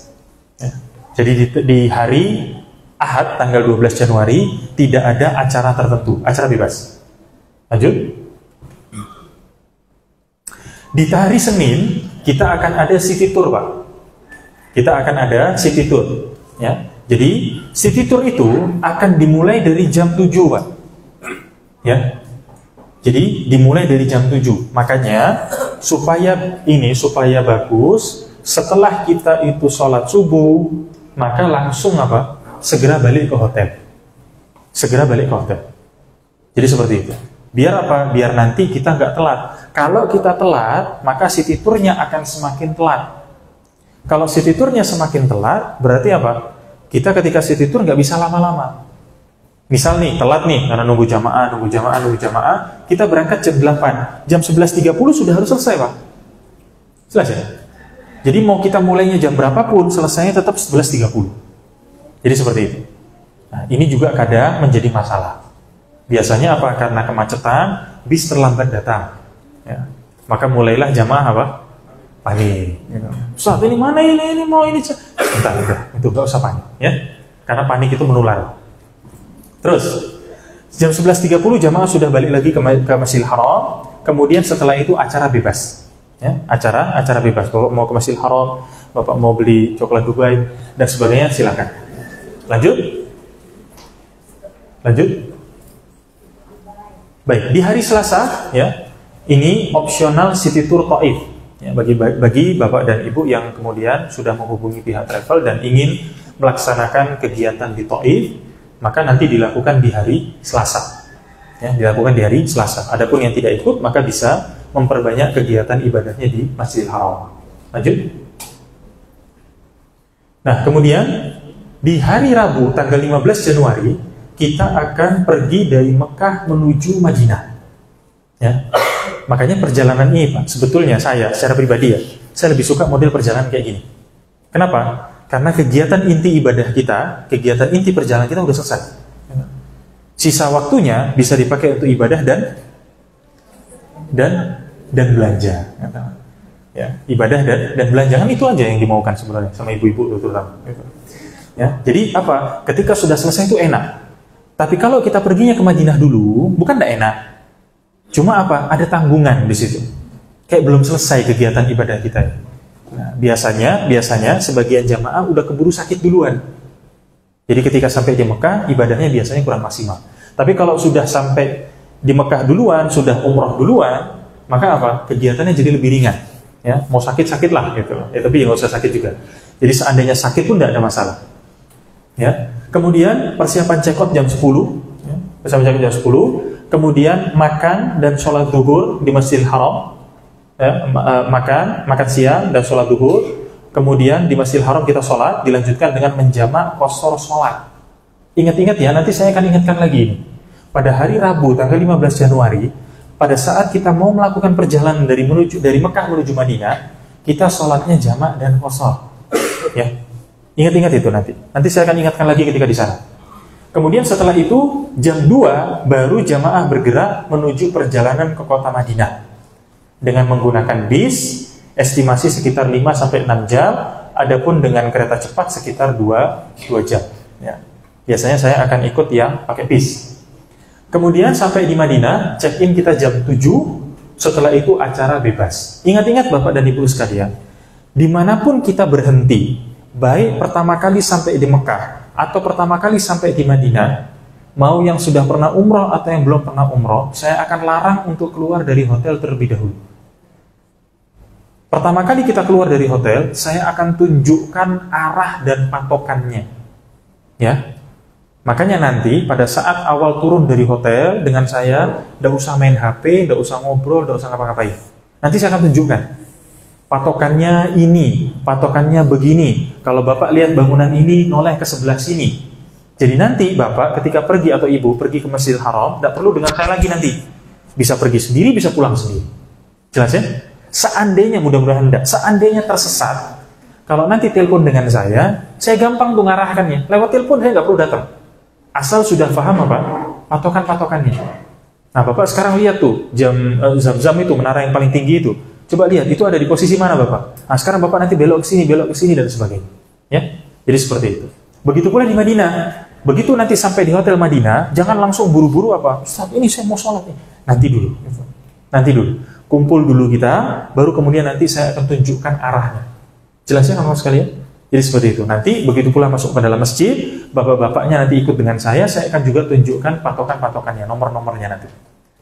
Ya. Jadi di hari Ahad tanggal 12 Januari tidak ada acara tertentu, acara bebas. Lanjut. Di hari Senin kita akan ada city tour, Pak. Kita akan ada city tour, ya. Jadi city tour itu akan dimulai dari jam 7, Pak. Ya. Jadi dimulai dari jam 7. Makanya supaya bagus, setelah kita itu sholat subuh, maka langsung apa? Segera balik ke hotel. Segera balik ke hotel. Jadi seperti itu. Biar apa? Biar nanti kita nggak telat. Kalau kita telat, maka city tournya akan semakin telat. Kalau city tournya semakin telat, berarti apa? Kita ketika city tour nggak bisa lama-lama. Misal nih, telat nih, karena nunggu jamaah, kita berangkat jam 8. Jam 11.30 sudah harus selesai, Pak. Selesai. Jadi mau kita mulainya jam berapapun, selesainya tetap 11.30. Jadi seperti itu. Nah, ini juga kadang menjadi masalah. Biasanya apa? Karena kemacetan, bis terlambat datang. Ya. Maka mulailah jamaah apa? Panik. Ustaz, ini mana ini mau ini? Bentar, itu nggak usah panik, ya. Karena panik itu menular. Terus jam 11.30 jamaah sudah balik lagi ke Masjidil Haram. Kemudian setelah itu acara bebas, ya, acara bebas. Bapak mau ke Masjidil Haram, Bapak mau beli coklat Dubai dan sebagainya, silakan. Lanjut. Baik, di hari Selasa, ya, ini opsional city tour Taif. Ya, bagi Bapak dan Ibu yang kemudian sudah menghubungi pihak travel dan ingin melaksanakan kegiatan di Taif, maka nanti dilakukan di hari Selasa. Ya, dilakukan di hari Selasa. Adapun yang tidak ikut, maka bisa memperbanyak kegiatan ibadahnya di Masjidil Haram. Lanjut. Nah, kemudian di hari Rabu tanggal 15 Januari kita akan pergi dari Mekah menuju Madinah. Ya. Makanya perjalanan ini, Pak, sebetulnya saya secara pribadi, ya, saya lebih suka model perjalanan kayak gini. Kenapa? Karena kegiatan inti ibadah kita, kegiatan inti perjalanan kita udah selesai. Sisa waktunya bisa dipakai untuk ibadah dan belanja. Ya, ibadah dan belanja kan itu aja yang dimaukan sebenarnya sama ibu-ibu terutama. Ya, jadi apa? Ketika sudah selesai itu enak. Tapi kalau kita perginya ke Madinah dulu, bukan tidak enak. Cuma apa? Ada tanggungan di situ. Kayak belum selesai kegiatan ibadah kita. Nah, biasanya sebagian jamaah udah keburu sakit duluan. Jadi ketika sampai di Mekah, ibadahnya biasanya kurang maksimal. Tapi kalau sudah sampai di Mekah duluan, sudah umroh duluan, maka apa? Kegiatannya jadi lebih ringan. Ya, mau sakit-sakit lah gitu. Ya, tapi nggak usah sakit juga. Jadi seandainya sakit pun tidak ada masalah. Ya. Kemudian persiapan check-out jam 10, ya. Persiapan check-out jam 10, kemudian makan dan sholat zuhur di Masjidil Haram. Ya, makan siang dan sholat zuhur. Kemudian di Masjidil Haram kita sholat, dilanjutkan dengan menjamak qasar sholat. Ingat-ingat ya, nanti saya akan ingatkan lagi ini. Pada hari Rabu tanggal 15 Januari, pada saat kita mau melakukan perjalanan dari Mekah menuju Madinah, kita sholatnya jamak dan qasar. Ya. Ingat-ingat itu nanti. Nanti saya akan ingatkan lagi ketika di sana. Kemudian setelah itu jam 2 baru jamaah bergerak menuju perjalanan ke kota Madinah dengan menggunakan bis, estimasi sekitar 5 sampai 6 jam, adapun dengan kereta cepat sekitar 2 jam. Ya. Biasanya saya akan ikut yang pakai bis. Kemudian sampai di Madinah, check-in kita jam 7, setelah itu acara bebas. Ingat-ingat Bapak dan Ibu sekalian, dimanapun kita berhenti, baik pertama kali sampai di Mekah atau pertama kali sampai di Madinah, mau yang sudah pernah umroh atau yang belum pernah umroh, saya akan larang untuk keluar dari hotel terlebih dahulu. Pertama kali kita keluar dari hotel, saya akan tunjukkan arah dan patokannya. Ya, makanya nanti pada saat awal turun dari hotel dengan saya, tidak usah main HP, tidak usah ngobrol, tidak usah ngapa-ngapain. Nanti saya akan tunjukkan. Patokannya ini, patokannya begini. Kalau Bapak lihat bangunan ini, noleh ke sebelah sini. Jadi nanti Bapak ketika pergi atau Ibu pergi ke Masjidil Haram, tidak perlu dengan saya lagi nanti. Bisa pergi sendiri, bisa pulang sendiri. Jelas ya? Seandainya, mudah-mudahan tidak, seandainya tersesat, kalau nanti telepon dengan saya gampang tuh ngarahkannya. Lewat telepon saya nggak perlu datang. Asal sudah paham apa? Patokan-patokannya. Nah Bapak sekarang lihat tuh, Zam-Zam itu, menara yang paling tinggi itu. Coba lihat, itu ada di posisi mana Bapak? Nah sekarang Bapak nanti belok ke sini dan sebagainya. Ya, jadi seperti itu. Begitu pula di Madinah. Begitu nanti sampai di hotel Madinah, jangan langsung buru-buru apa? Ustaz, ini saya mau sholat nih. Nanti dulu. Kumpul dulu kita, baru kemudian nanti saya akan tunjukkan arahnya. Jelas ya kawan sekalian? Jadi seperti itu. Nanti begitu pula masuk ke dalam masjid, bapak-bapaknya nanti ikut dengan saya akan juga tunjukkan patokan-patokannya, nomor-nomornya nanti.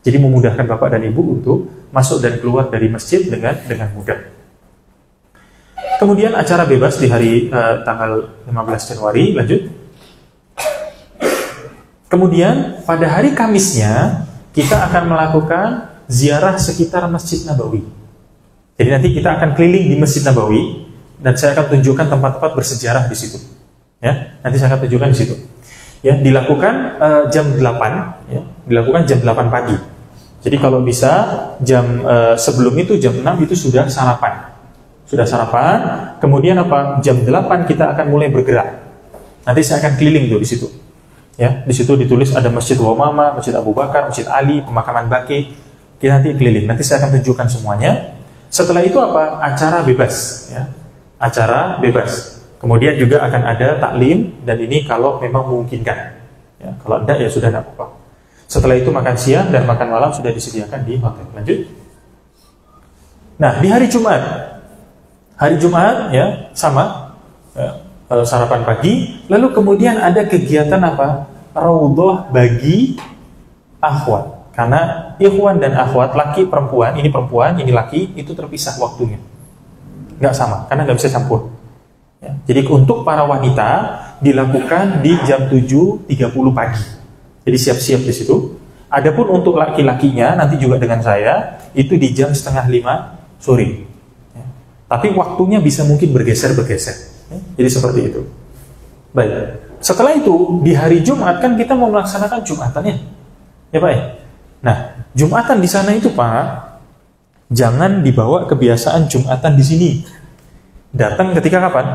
Jadi memudahkan Bapak dan Ibu untuk masuk dan keluar dari masjid dengan mudah. Kemudian acara bebas di hari tanggal 15 Januari, lanjut. Kemudian pada hari Kamisnya kita akan melakukan ziarah sekitar Masjid Nabawi. Jadi nanti kita akan keliling di Masjid Nabawi dan saya akan tunjukkan tempat-tempat bersejarah di situ. Ya, nanti saya akan tunjukkan di situ. Ya, dilakukan jam 8, ya, dilakukan jam 8 pagi. Jadi kalau bisa jam sebelum itu jam 6 itu sudah sarapan. Kemudian apa? Jam 8 kita akan mulai bergerak. Nanti saya akan keliling tuh di situ. Ya, di situ ditulis ada Masjid Wamama, Masjid Abu Bakar, Masjid Ali, pemakaman Baqi. Kita nanti keliling. Nanti saya akan tunjukkan semuanya. Setelah itu apa? Acara bebas, ya. Acara bebas. Kemudian juga akan ada taklim dan ini kalau memang memungkinkan. Ya, kalau tidak ya sudah tidak apa-apa. Setelah itu makan siang dan makan malam sudah disediakan di hotel. Lanjut. Nah, di hari Jumat. Hari Jumat ya sama sarapan pagi, lalu kemudian ada kegiatan apa? Raudhah bagi akhwat. Karena ikhwan dan akhwat, laki perempuan, ini laki, itu terpisah waktunya. Nggak sama, karena nggak bisa campur. Ya, jadi untuk para wanita dilakukan di jam 7.30 pagi. Jadi siap-siap di situ. Adapun untuk laki-lakinya nanti juga dengan saya itu di jam 4:30 sore. Ya. Tapi waktunya bisa mungkin bergeser-bergeser. Ya, jadi seperti itu. Baik. Setelah itu di hari Jumat kan kita mau melaksanakan Jumatan ya. Ya Pak ya. Nah, Jumatan di sana itu Pak, jangan dibawa kebiasaan Jumatan di sini. Datang ketika kapan?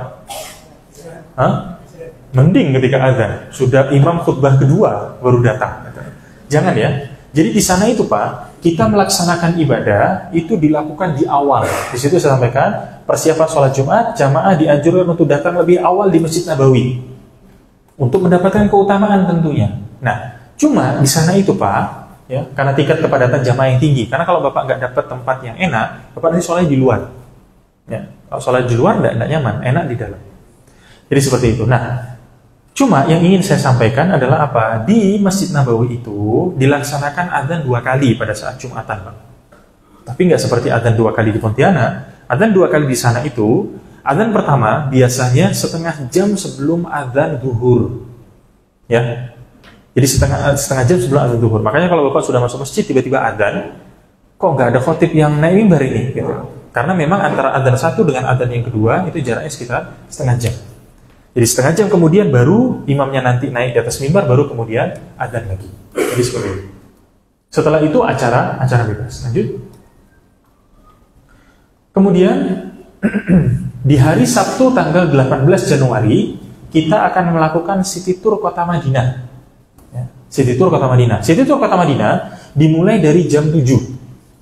Mending ketika azan, sudah imam khutbah kedua baru datang. Jangan ya. Jadi di sana itu Pak, kita melaksanakan ibadah itu dilakukan di awal. Di situ saya sampaikan, persiapan sholat Jumat, jamaah dianjurkan untuk datang lebih awal di Masjid Nabawi untuk mendapatkan keutamaan tentunya. Nah, cuma di sana itu Pak, ya, karena tingkat kepadatan jamaah yang tinggi. Karena kalau Bapak nggak dapat tempat yang enak, Bapak nanti sholat di luar. Ya, kalau sholat di luar nggak nyaman, enak di dalam. Jadi seperti itu. Nah, cuma yang ingin saya sampaikan adalah apa? Di Masjid Nabawi itu dilaksanakan adzan 2 kali pada saat Jumatan, Pak. Tapi nggak seperti adzan 2 kali di Pontianak. Adzan 2 kali di sana itu, adzan pertama biasanya setengah jam sebelum adzan zuhur. Ya. Jadi setengah jam sebelum adzan zuhur. Makanya kalau Bapak sudah masuk masjid tiba-tiba adzan, kok nggak ada khotib yang naik mimbar ini? Gitu. Karena memang antara adzan satu dengan adzan yang kedua itu jaraknya sekitar setengah jam. Jadi setengah jam kemudian baru imamnya nanti naik di atas mimbar, baru kemudian adzan lagi. Jadi seperti itu. Setelah itu acara bebas. Lanjut. Kemudian di hari Sabtu tanggal 18 Januari kita akan melakukan city tour Kota Madinah. Ya, city tour Kota Madinah. City tour Kota Madinah dimulai dari jam 7.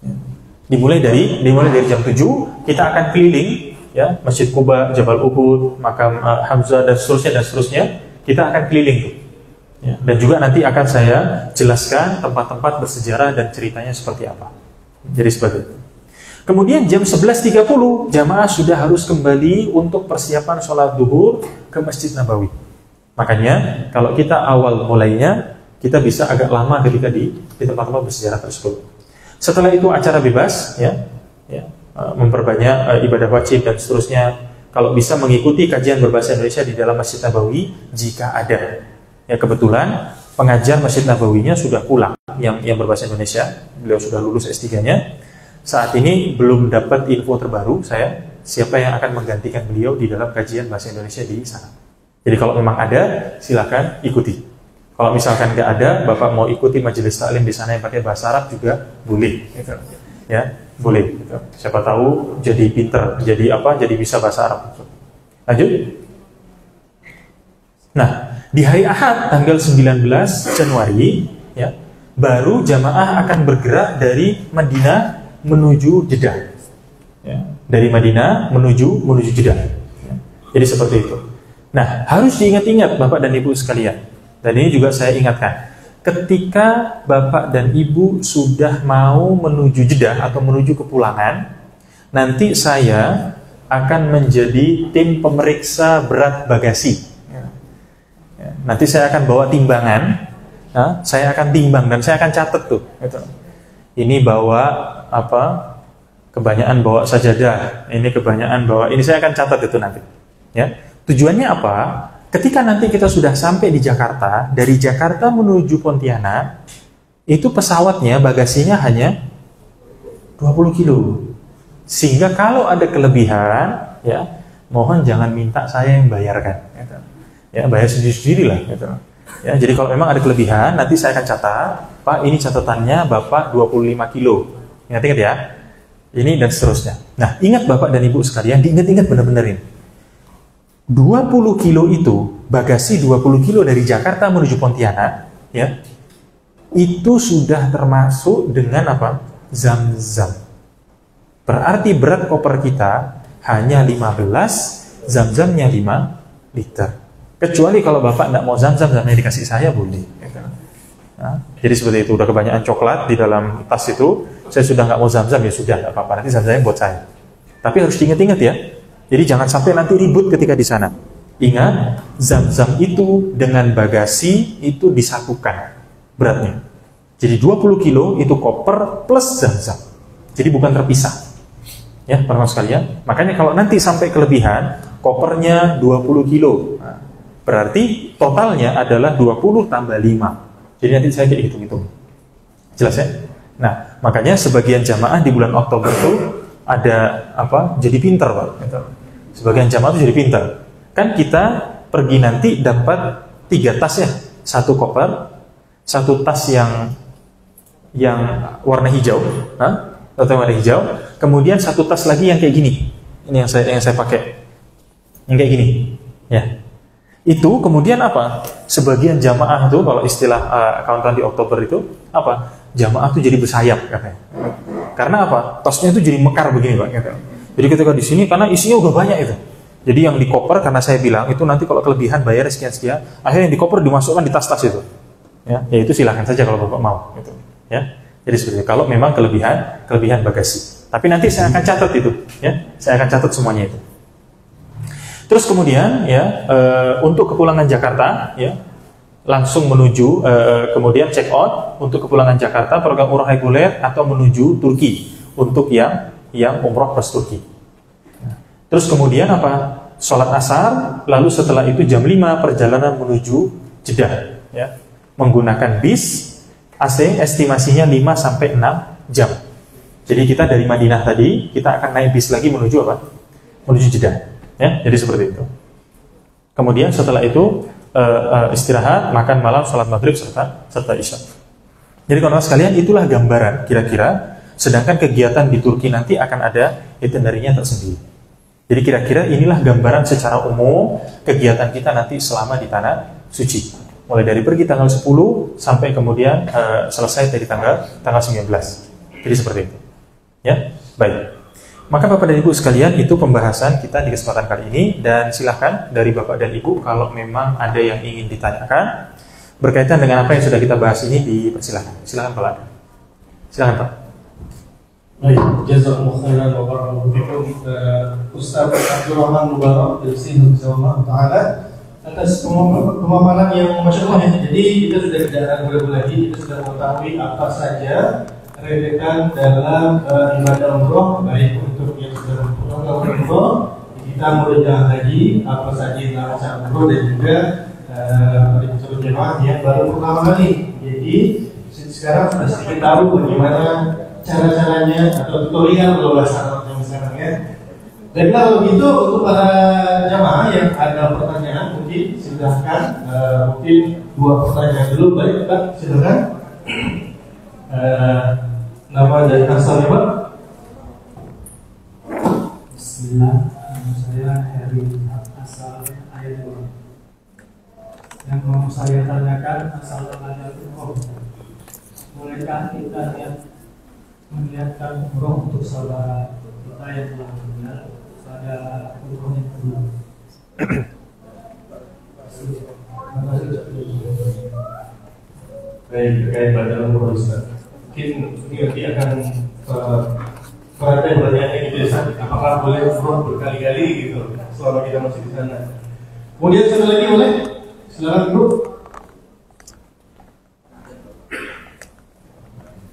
Ya, dimulai dari jam 7 kita akan keliling. Ya, Masjid Quba, Jabal Uhud, makam Hamzah dan seterusnya kita akan keliling tuh. Ya, dan juga nanti akan saya jelaskan tempat-tempat bersejarah dan ceritanya seperti apa. Jadi seperti itu. Kemudian jam 11.30 jamaah sudah harus kembali untuk persiapan sholat duhur ke Masjid Nabawi. Makanya kalau kita awal mulainya kita bisa agak lama ketika di tempat-tempat bersejarah tersebut. Setelah itu acara bebas, ya. Memperbanyak ibadah wajib dan seterusnya. Kalau bisa mengikuti kajian berbahasa Indonesia di dalam Masjid Nabawi jika ada. Ya, kebetulan pengajar Masjid Nabawinya sudah pulang yang berbahasa Indonesia. Beliau sudah lulus S3-nya. Saat ini belum dapat info terbaru saya siapa yang akan menggantikan beliau di dalam kajian bahasa Indonesia di sana. Jadi kalau memang ada, silakan ikuti. Kalau misalkan nggak ada, Bapak mau ikuti majelis taklim di sana yang pakai bahasa Arab juga boleh. Ya, boleh. Gitu. Siapa tahu jadi pinter, jadi bisa bahasa Arab. Lanjut. Nah, di hari Ahad tanggal 19 Januari, ya, baru jamaah akan bergerak dari Madinah menuju Jeddah. Ya, dari Madinah menuju Jeddah. Ya, jadi seperti itu. Nah, harus diingat-ingat Bapak dan Ibu sekalian. Dan ini juga saya ingatkan. Ketika Bapak dan Ibu sudah mau menuju Jeddah atau menuju kepulangan, nanti saya akan menjadi tim pemeriksa berat bagasi. Ya, nanti saya akan bawa timbangan, saya akan timbang dan saya akan catat tuh. Gitu. Ini bawa apa? Kebanyakan bawa sajadah, ini kebanyakan bawa. Ini saya akan catat itu nanti. Ya, tujuannya apa? Ketika nanti kita sudah sampai di Jakarta, dari Jakarta menuju Pontianak, itu pesawatnya, bagasinya hanya 20 kilo. Sehingga kalau ada kelebihan, ya, mohon jangan minta saya yang bayarkan. Gitu. Ya, bayar sendiri-sendiri lah. Gitu. Ya, jadi kalau memang ada kelebihan, nanti saya akan catat, Pak, ini catatannya Bapak 25 kilo. Ingat-ingat ya. Ini dan seterusnya. Nah, ingat Bapak dan Ibu sekalian, diingat-ingat benar-benar ini. 20 kilo itu, bagasi 20 kilo dari Jakarta menuju Pontianak, ya, itu sudah termasuk dengan apa? Zam-zam. Berarti berat koper kita hanya 15, zam-zamnya 5 liter. Kecuali kalau Bapak tidak mau zam-zam, zamnya dikasih saya boleh. Nah, jadi seperti itu, udah kebanyakan coklat di dalam tas itu, saya sudah nggak mau zam-zam, ya sudah, nggak apa-apa, nanti zam-zamnya buat saya. Tapi harus diingat-ingat ya. Jadi jangan sampai nanti ribut ketika di sana. Ingat, zam-zam itu dengan bagasi itu disatukan beratnya. Jadi 20 kilo itu koper plus zam-zam. Jadi bukan terpisah. Ya, teman-teman sekalian. Makanya kalau nanti sampai kelebihan, kopernya 20 kilo. Nah, berarti totalnya adalah 20 tambah 5. Jadi nanti saya kayak hitung-hitung. Jelas ya? Nah, makanya sebagian jamaah di bulan Oktober itu ada apa? Jadi pinter, Pak. Sebagian jamaah itu jadi pinter. Kan kita pergi nanti dapat 3 tas ya. 1 koper, 1 tas yang warna hijau, atau warna hijau. Kemudian 1 tas lagi yang kayak gini. Ini yang saya pakai. Yang kayak gini. Ya. Itu kemudian apa? Sebagian jamaah itu, kalau istilah akuntan di Oktober itu apa? Jamaah itu jadi bersayap katanya. Karena apa? Tosnya itu jadi mekar begini Pak. Gitu. Jadi ketika di sini karena isinya udah banyak itu. Jadi yang di koper, karena saya bilang itu nanti kalau kelebihan bayar sekian-sekian, akhirnya yang di koper dimasukkan di tas-tas itu. Ya itu silahkan saja kalau Bapak mau. Gitu. Ya. Jadi seperti itu. Kalau memang kelebihan bagasi. Tapi nanti saya akan catat itu. Ya. Saya akan catat semuanya itu. Terus kemudian ya untuk kepulangan Jakarta ya langsung menuju kemudian check out untuk kepulangan Jakarta program umroh reguler atau menuju Turki untuk yang umroh plus Turki. Terus kemudian apa? Sholat asar, lalu setelah itu jam 5 perjalanan menuju Jeddah ya. Menggunakan bis AC estimasinya 5 sampai 6 jam. Jadi kita dari Madinah tadi kita akan naik bis lagi menuju apa? Menuju Jeddah. Ya, jadi seperti itu. Kemudian setelah itu istirahat, makan malam, sholat maghrib serta isya. Jadi kawan-kawan sekalian, itulah gambaran kira-kira. Sedangkan kegiatan di Turki nanti akan ada itinerary-nya tersendiri. Jadi kira-kira inilah gambaran secara umum kegiatan kita nanti selama di tanah suci. Mulai dari pergi tanggal 10 sampai kemudian selesai dari tanggal 19. Jadi seperti itu. Ya, baik. Maka Bapak dan Ibu sekalian, itu pembahasan kita di kesempatan kali ini, dan silahkan dari Bapak dan Ibu kalau memang ada yang ingin ditanyakan berkaitan dengan apa yang sudah kita bahas ini, dipersilahkan. Silahkan Pak. Silahkan Pak. Baik, jazakumullah khairan wa barakallahu fikum Ustaz Abdul Rahman Mubarak dari Sini Insyaallah Taala atas pemaparan yang masya Allah ya. Jadi kita sudah tidak ragu lagi, kita sudah mengetahui apa saja rentetan dalam ibadah umroh, baik untuk yang sudah melakukan umroh, kita mulai jalan haji, apa saja yang melakukan umroh, dan juga para jemaah yang baru pertama kali. Jadi sekarang sudah sedikit tahu bagaimana cara-caranya atau tutorial kalau bahasa Arab sekarang ya. Dan kalau gitu untuk para jemaah yang ada pertanyaan mungkin silahkan, mungkin 2 pertanyaan dulu. Baik Pak, silahkan. Nama dari asalnya Pak? Bismillah, saya Heri asal ayat yang mau saya tanyakan asal ada umroh. Bolehkah kita melihatkan umroh untuk saudara kita yang telah meninggal pada umroh yang kedua? Baik, terkait pada umroh Ustaz. Mungkin nanti akan perhatian pertanyaannya gitu ya, apakah boleh umroh berkali-kali gitu selama kita masih di sana. Kemudian satu lagi boleh, silakan Bro.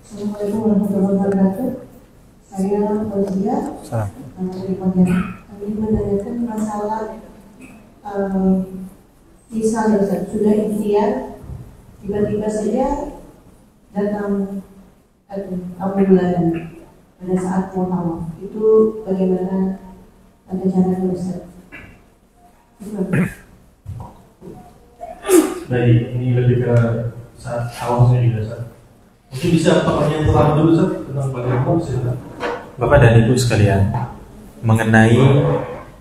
Assalamualaikum warahmatullahi wabarakatuh. Saya Fauzia dari Pontianak. Kami menanyakan masalah visa sudah ikhtiar, tiba-tiba saja datang tamu bulanan pada saat mau tawaf. Itu bagaimana ada cara Ustaz? Baik, ini lebih ke saat tawafnya juga Ustaz. Mungkin bisa pertanyaan pertama dulu Ustaz tentang badal silakan. Bapak dan Ibu sekalian, mengenai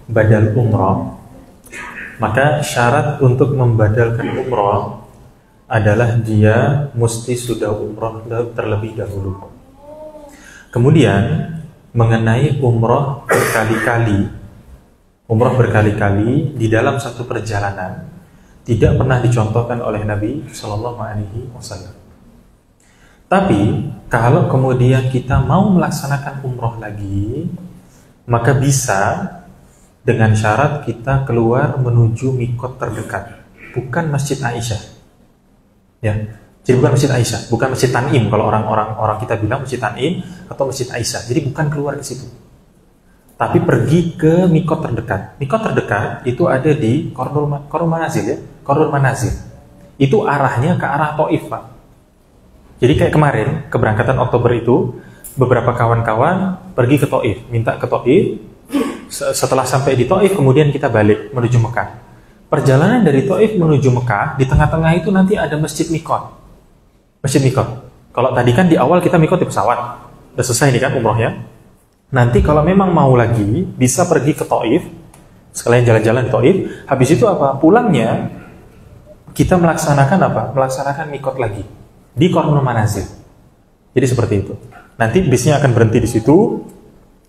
badal umroh, maka syarat untuk membadalkan umroh adalah dia mesti sudah umroh terlebih dahulu. Kemudian mengenai umroh berkali-kali di dalam satu perjalanan tidak pernah dicontohkan oleh Nabi Shallallahu Alaihi Wasallam. Tapi kalau kemudian kita mau melaksanakan umroh lagi, maka bisa dengan syarat kita keluar menuju mikot terdekat, bukan Masjid Aisyah. Ya, jadi bukan Masjid Aisyah, bukan Masjid Tanim kalau orang kita bilang Masjid Tanim atau Masjid Aisyah. Jadi bukan keluar ke situ, tapi pergi ke mikot terdekat. Mikot terdekat itu ada di Qardul Manazil ya, Qardul Manazil. Itu arahnya ke arah Taif, Pak. Jadi kayak kemarin keberangkatan Oktober itu beberapa kawan-kawan pergi ke Taif, minta ke Taif. Setelah sampai di Taif kemudian kita balik menuju Mekah. Perjalanan dari Taif menuju Mekah, di tengah-tengah itu nanti ada Masjid Mikot. Masjid Mikot. Kalau tadi kan di awal kita mikot di pesawat, udah selesai nih kan umrohnya. Nanti kalau memang mau lagi, bisa pergi ke Taif, Sekalian jalan-jalan di Taif. Habis itu apa? Pulangnya kita melaksanakan apa? Melaksanakan mikot lagi di Qarnul Manazil. Jadi seperti itu. Nanti bisnya akan berhenti di situ.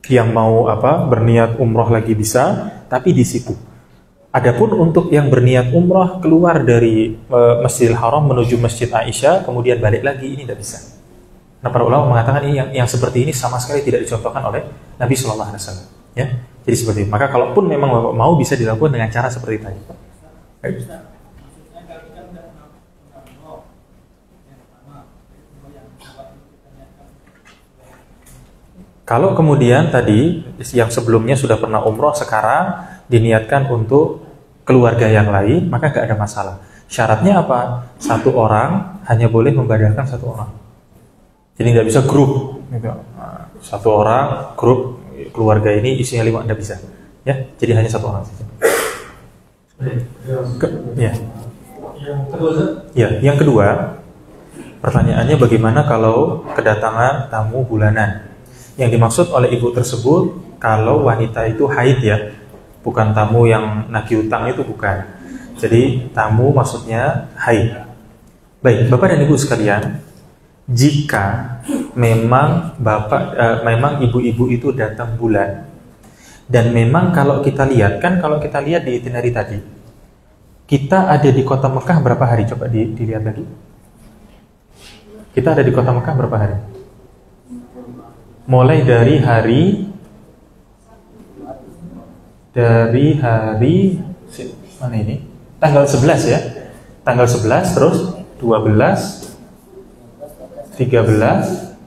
Yang mau apa? Berniat umroh lagi bisa, tapi di situ. Adapun untuk yang berniat umroh keluar dari Masjidil Haram menuju Masjid Aisyah, kemudian balik lagi, ini tidak bisa. Nah, para ulama mengatakan ini yang seperti ini sama sekali tidak dicontohkan oleh Nabi Shallallahu Alaihi Wasallam. Ya, jadi seperti itu. Maka kalaupun memang Bapak mau, bisa dilakukan dengan cara seperti tadi. Kalau kemudian tadi yang sebelumnya sudah pernah umroh, sekarang diniatkan untuk keluarga yang lain, maka nggak ada masalah. Syaratnya apa? Satu orang hanya boleh membadalkan satu orang. Jadi nggak bisa grup. Satu orang grup keluarga ini isinya 5, nggak bisa. Ya, jadi hanya satu orang saja. Ya. Yang kedua, Ya, yang kedua, pertanyaannya bagaimana kalau kedatangan tamu bulanan? Yang dimaksud oleh ibu tersebut kalau wanita itu haid ya, bukan tamu yang nagih utang, itu bukan. Jadi tamu maksudnya haid. Baik, Bapak dan Ibu sekalian, jika memang memang ibu-ibu itu datang bulan, dan memang kalau kita lihat di itinerary tadi, kita ada di kota Mekah berapa hari? Coba dilihat lagi. Kita ada di kota Mekah berapa hari? Mulai dari hari mana ini? Tanggal 11 ya. Tanggal 11 terus 12, 13,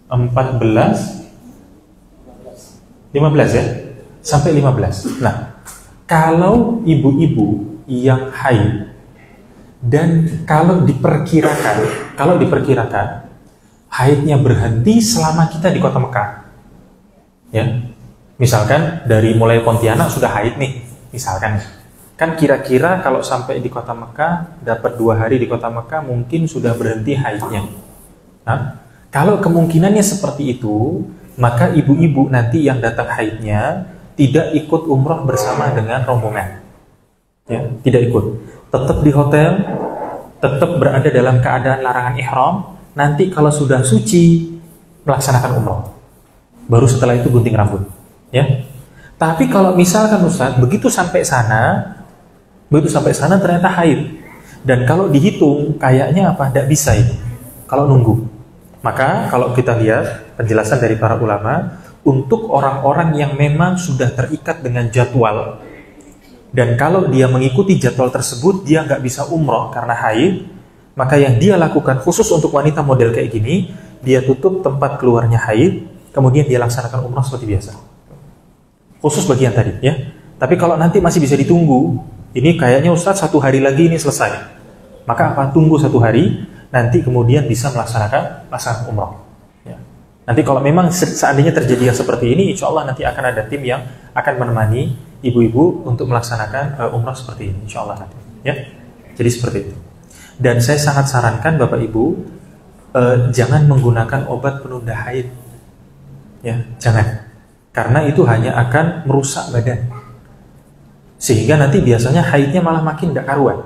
14, 15 ya. Sampai 15. Nah, kalau ibu-ibu yang haid dan kalau diperkirakan haidnya berhenti selama kita di kota Mekah, ya, misalkan dari mulai Pontianak sudah haid nih, misalkan, kan kira-kira kalau sampai di kota Mekah dapat 2 hari di kota Mekah mungkin sudah berhenti haidnya. Nah, kalau kemungkinannya seperti itu, maka ibu-ibu nanti yang datang haidnya tidak ikut umroh bersama dengan rombongan, ya, tidak ikut, tetap di hotel, tetap berada dalam keadaan larangan ihram. Nanti kalau sudah suci melaksanakan umroh, baru setelah itu gunting rambut, ya. Tapi kalau misalkan Ustaz begitu sampai sana ternyata haid, dan kalau dihitung kayaknya apa? Tidak bisa itu. Kalau nunggu, maka kalau kita lihat penjelasan dari para ulama, untuk orang-orang yang memang sudah terikat dengan jadwal, dan kalau dia mengikuti jadwal tersebut dia nggak bisa umroh karena haid, maka yang dia lakukan khusus untuk wanita model kayak gini, dia tutup tempat keluarnya haid, kemudian dia laksanakan umrah seperti biasa. Khusus bagian tadi, ya. Tapi kalau nanti masih bisa ditunggu, ini kayaknya Ustaz 1 hari lagi ini selesai, maka apa? Tunggu 1 hari, nanti kemudian bisa melaksanakan umrah. Ya. Nanti kalau memang seandainya terjadi yang seperti ini, insya Allah nanti akan ada tim yang akan menemani ibu-ibu untuk melaksanakan umrah seperti ini, insya Allah nanti. Ya. Jadi seperti itu. Dan saya sangat sarankan Bapak Ibu jangan menggunakan obat penunda haid, ya, jangan, karena itu hanya akan merusak badan, sehingga nanti biasanya haidnya malah makin tidak karuan.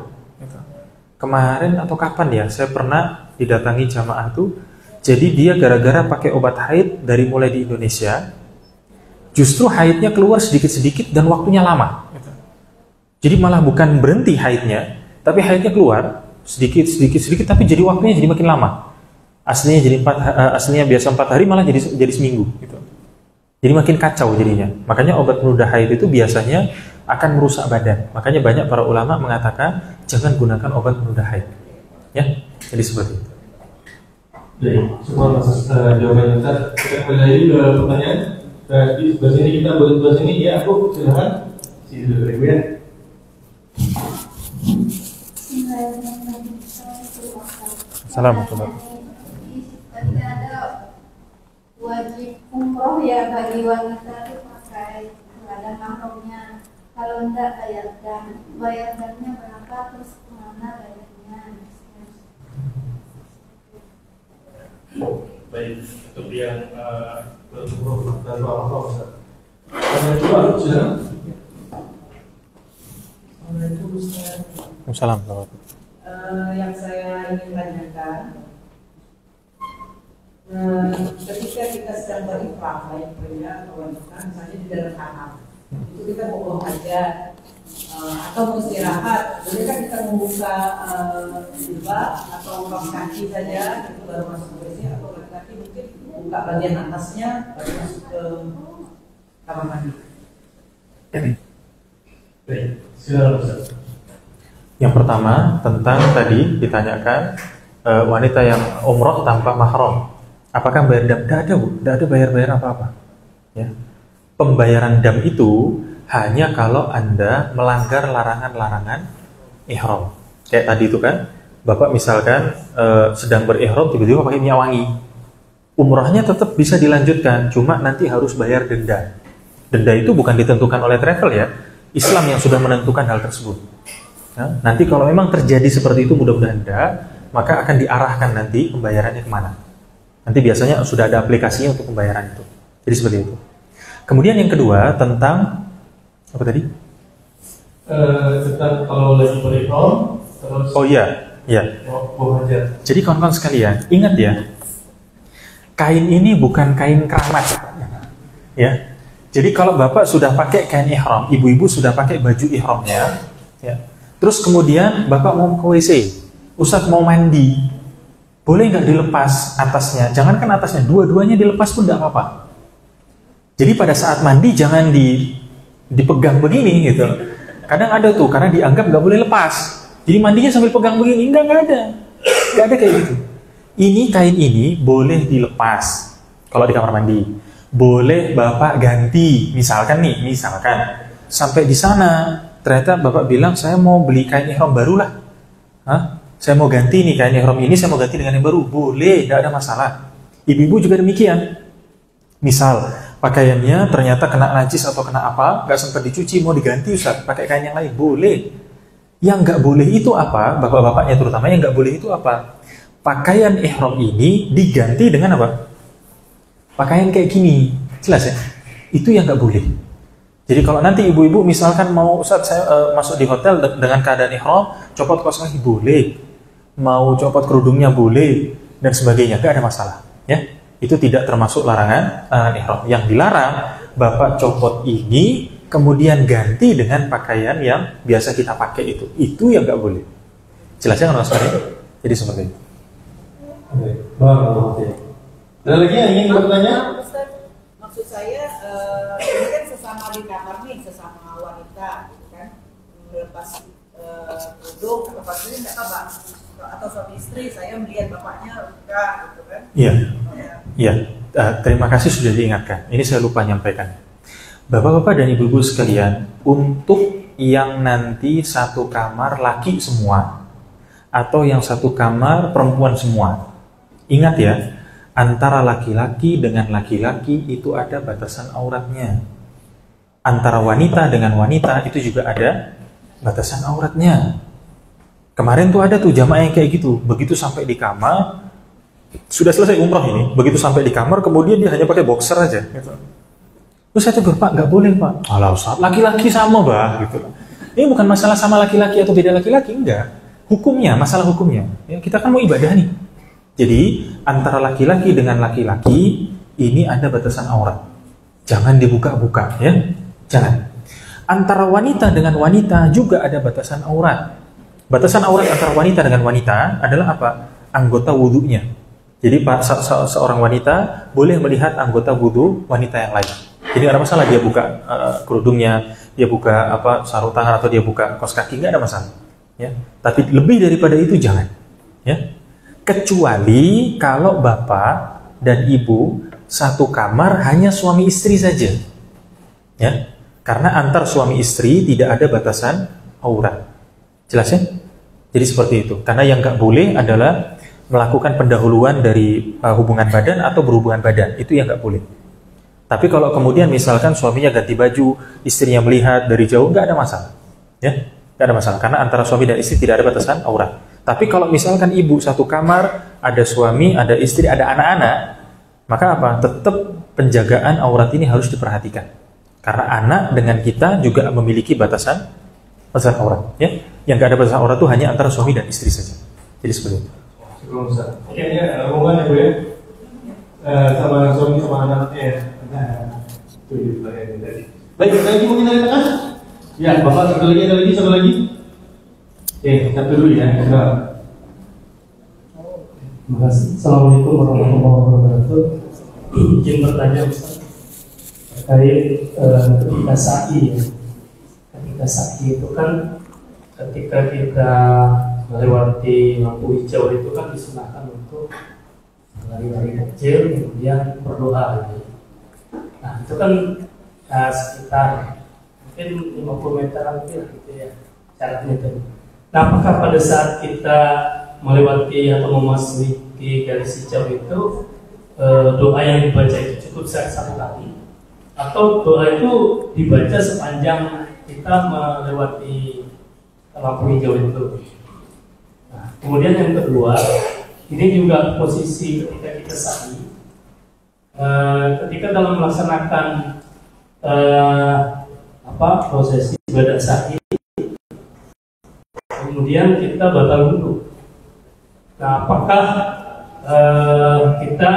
Kemarin atau kapan ya, saya pernah didatangi jamaah tuh, jadi dia gara-gara pakai obat haid dari mulai di Indonesia, justru haidnya keluar sedikit-sedikit dan waktunya lama. Jadi malah bukan berhenti haidnya, tapi haidnya keluar sedikit, tapi jadi waktunya jadi makin lama. Aslinya biasa 4 hari malah jadi seminggu gitu. Jadi makin kacau jadinya. Makanya obat penunda haid itu biasanya akan merusak badan. Makanya banyak para ulama mengatakan jangan gunakan obat penunda haid. Ya, jadi seperti itu. Baik, semua atas jawabannya Ustaz. Kita kembali lagi ke pertanyaan. Di sebelah sini kita boleh sebelah sini, ya aku silakan. Sini dulu Ibu ya. Assalamualaikum. Ketika ada wajib umroh ya bagi wanita itu pakai ada mahramnya. Kalau enggak bayarnya berapa, terus kemana bayarnya? Baik, untuk yang berumroh dan mahram. Yang kedua, silakan. Assalamualaikum. Yang saya ingin tanyakan, ketika kita sedang berikram, baik pria atau wanita, misalnya di dalam kamar, itu kita bohong aja, atau mau istirahat, bolehkah kita membuka jilbab atau kaos kaki saja, itu baru masuk ke WC, atau laki-laki mungkin buka bagian atasnya baru masuk ke kamar mandi. Baik, silakan Ustaz. Yang pertama tentang tadi ditanyakan wanita yang umroh tanpa mahram, apakah bayar dam? Tidak ada, Bu. Tidak ada bayar-bayar apa-apa. Ya. Pembayaran dam itu hanya kalau Anda melanggar larangan-larangan ihram. Kayak tadi itu kan, Bapak misalkan sedang berihram tiba-tiba pakai minyak wangi. Umrahnya tetap bisa dilanjutkan, cuma nanti harus bayar denda. Denda itu bukan ditentukan oleh travel ya. Islam yang sudah menentukan hal tersebut. Nah, nanti kalau memang terjadi seperti itu, mudah-mudahan tidak, maka akan diarahkan nanti pembayarannya kemana. Nanti biasanya sudah ada aplikasinya untuk pembayaran itu. Jadi seperti itu. Kemudian yang kedua tentang apa tadi? Tentang kalau lagi berihram terus. Oh iya, iya. Bohong aja. Jadi kawan-kawan sekalian, ingat ya, kain ini bukan kain keramat, ya. Jadi kalau bapak sudah pakai kain ihram, ibu-ibu sudah pakai baju ihramnya, ya. Terus kemudian bapak mau ke WC, Ustadz mau mandi, boleh nggak dilepas atasnya? Jangankan atasnya, dua-duanya dilepas pun nggak apa-apa. Jadi pada saat mandi jangan dipegang begini gitu. Kadang ada tuh, karena dianggap nggak boleh lepas. Jadi mandinya sambil pegang begini, nggak ada kayak gitu. Ini kain ini boleh dilepas kalau di kamar mandi. Boleh bapak ganti, misalkan sampai di sana ternyata bapak bilang saya mau beli kain ihram baru lah. Saya mau ganti nih kain ihram ini, saya mau ganti dengan yang baru. Boleh, tidak ada masalah. Ibu-ibu juga demikian. Misal pakaiannya ternyata kena najis atau kena apa, nggak sempat dicuci, mau diganti Ustaz, pakai kain yang lain, boleh. Yang nggak boleh itu apa? Bapak-bapaknya terutama yang nggak boleh itu apa? Pakaian ihram ini diganti dengan apa? Pakaian kayak gini, jelas ya? Itu yang nggak boleh. Jadi kalau nanti ibu-ibu misalkan mau Ustaz saya masuk di hotel dengan keadaan ihram, copot kaos kaki boleh, mau copot kerudungnya boleh, dan sebagainya, nggak ada masalah. Ya, itu tidak termasuk larangan ihram. Yang dilarang, bapak copot ini, kemudian ganti dengan pakaian yang biasa kita pakai itu yang nggak boleh. Jelas ya kan sekalian? Jadi seperti itu. Oke. Ada lagi yang ingin bertanya? Ustaz, maksud saya ini kan sesama di kamar nih, sesama wanita, gitu kan, melepas kerudung atau pakaian nggak apa, atau suami istri, saya melihat bapaknya buka, gitu kan? Iya. Terima kasih sudah diingatkan. Ini saya lupa nyampaikan. Bapak-bapak dan ibu-ibu sekalian, untuk yang nanti satu kamar laki semua atau yang satu kamar perempuan semua, ingat ya. Antara laki-laki dengan laki-laki itu ada batasan auratnya. Antara wanita dengan wanita itu juga ada batasan auratnya. Kemarin tuh ada tuh jamaah yang kayak gitu. Begitu sampai di kamar, sudah selesai umrah ini, begitu sampai di kamar, kemudian dia hanya pakai boxer aja. Gitu. Terus saya tegur, Pak, nggak boleh Pak. Alah Ustaz, laki-laki sama Bah. Gitu. Ini bukan masalah sama laki-laki atau beda laki-laki, enggak. Hukumnya, masalah hukumnya. Ya, kita kan mau ibadah nih. Jadi antara laki-laki dengan laki-laki ini ada batasan aurat. Jangan dibuka-buka ya. Jangan. Antara wanita dengan wanita juga ada batasan aurat. Batasan aurat antara wanita dengan wanita adalah apa? Anggota wudhunya. Jadi seorang wanita boleh melihat anggota wudhu wanita yang lain. Jadi nggak ada masalah dia buka kerudungnya, dia buka sarung tangan atau dia buka kaos kaki, nggak ada masalah. Ya. Tapi lebih daripada itu jangan. Ya. Kecuali kalau bapak dan ibu satu kamar hanya suami istri saja, ya, karena antar suami istri tidak ada batasan aurat, jelas ya? Jadi seperti itu. Karena yang nggak boleh adalah melakukan pendahuluan dari hubungan badan atau berhubungan badan, itu yang nggak boleh. Tapi kalau kemudian misalkan suaminya ganti baju, istrinya melihat dari jauh, nggak ada masalah, ya, nggak ada masalah. Karena antara suami dan istri tidak ada batasan aurat. Tapi kalau misalkan ibu satu kamar, ada suami, ada istri, ada anak-anak, maka apa? Tetap penjagaan aurat ini harus diperhatikan. Karena anak dengan kita juga memiliki batasan batasan aurat, ya. Yang nggak ada batasan aurat itu hanya antara suami dan istri saja. Jadi seperti itu. Sebelum Ustaz. Kayaknya rombongan ya Bu ya. Sama suami sama anaknya ya. Nah, itu yang tadi. Baik, lagi mungkin dari tengah? Ya, Bapak satu lagi, satu lagi. Oke, satu dulu ya. Terima kasih. Assalamualaikum warahmatullahi wabarakatuh. Izin bertanya Ustaz terkait ketika sa'i ya. Ketika sa'i itu kan ketika kita melewati lampu hijau itu kan disunahkan untuk lari-lari kecil kemudian berdoa gitu. Nah itu kan sekitar mungkin 50 meteran gitu ya jaraknya itu. Nah apakah pada saat kita melewati atau memasuki garis hijau itu doa yang dibaca itu cukup satu kali atau doa itu dibaca sepanjang kita melewati lampu hijau itu? Nah, kemudian yang kedua, ini juga posisi ketika kita sa'i, ketika dalam melaksanakan prosesi ibadah sa'i, kemudian kita batal wudu. Nah, apakah kita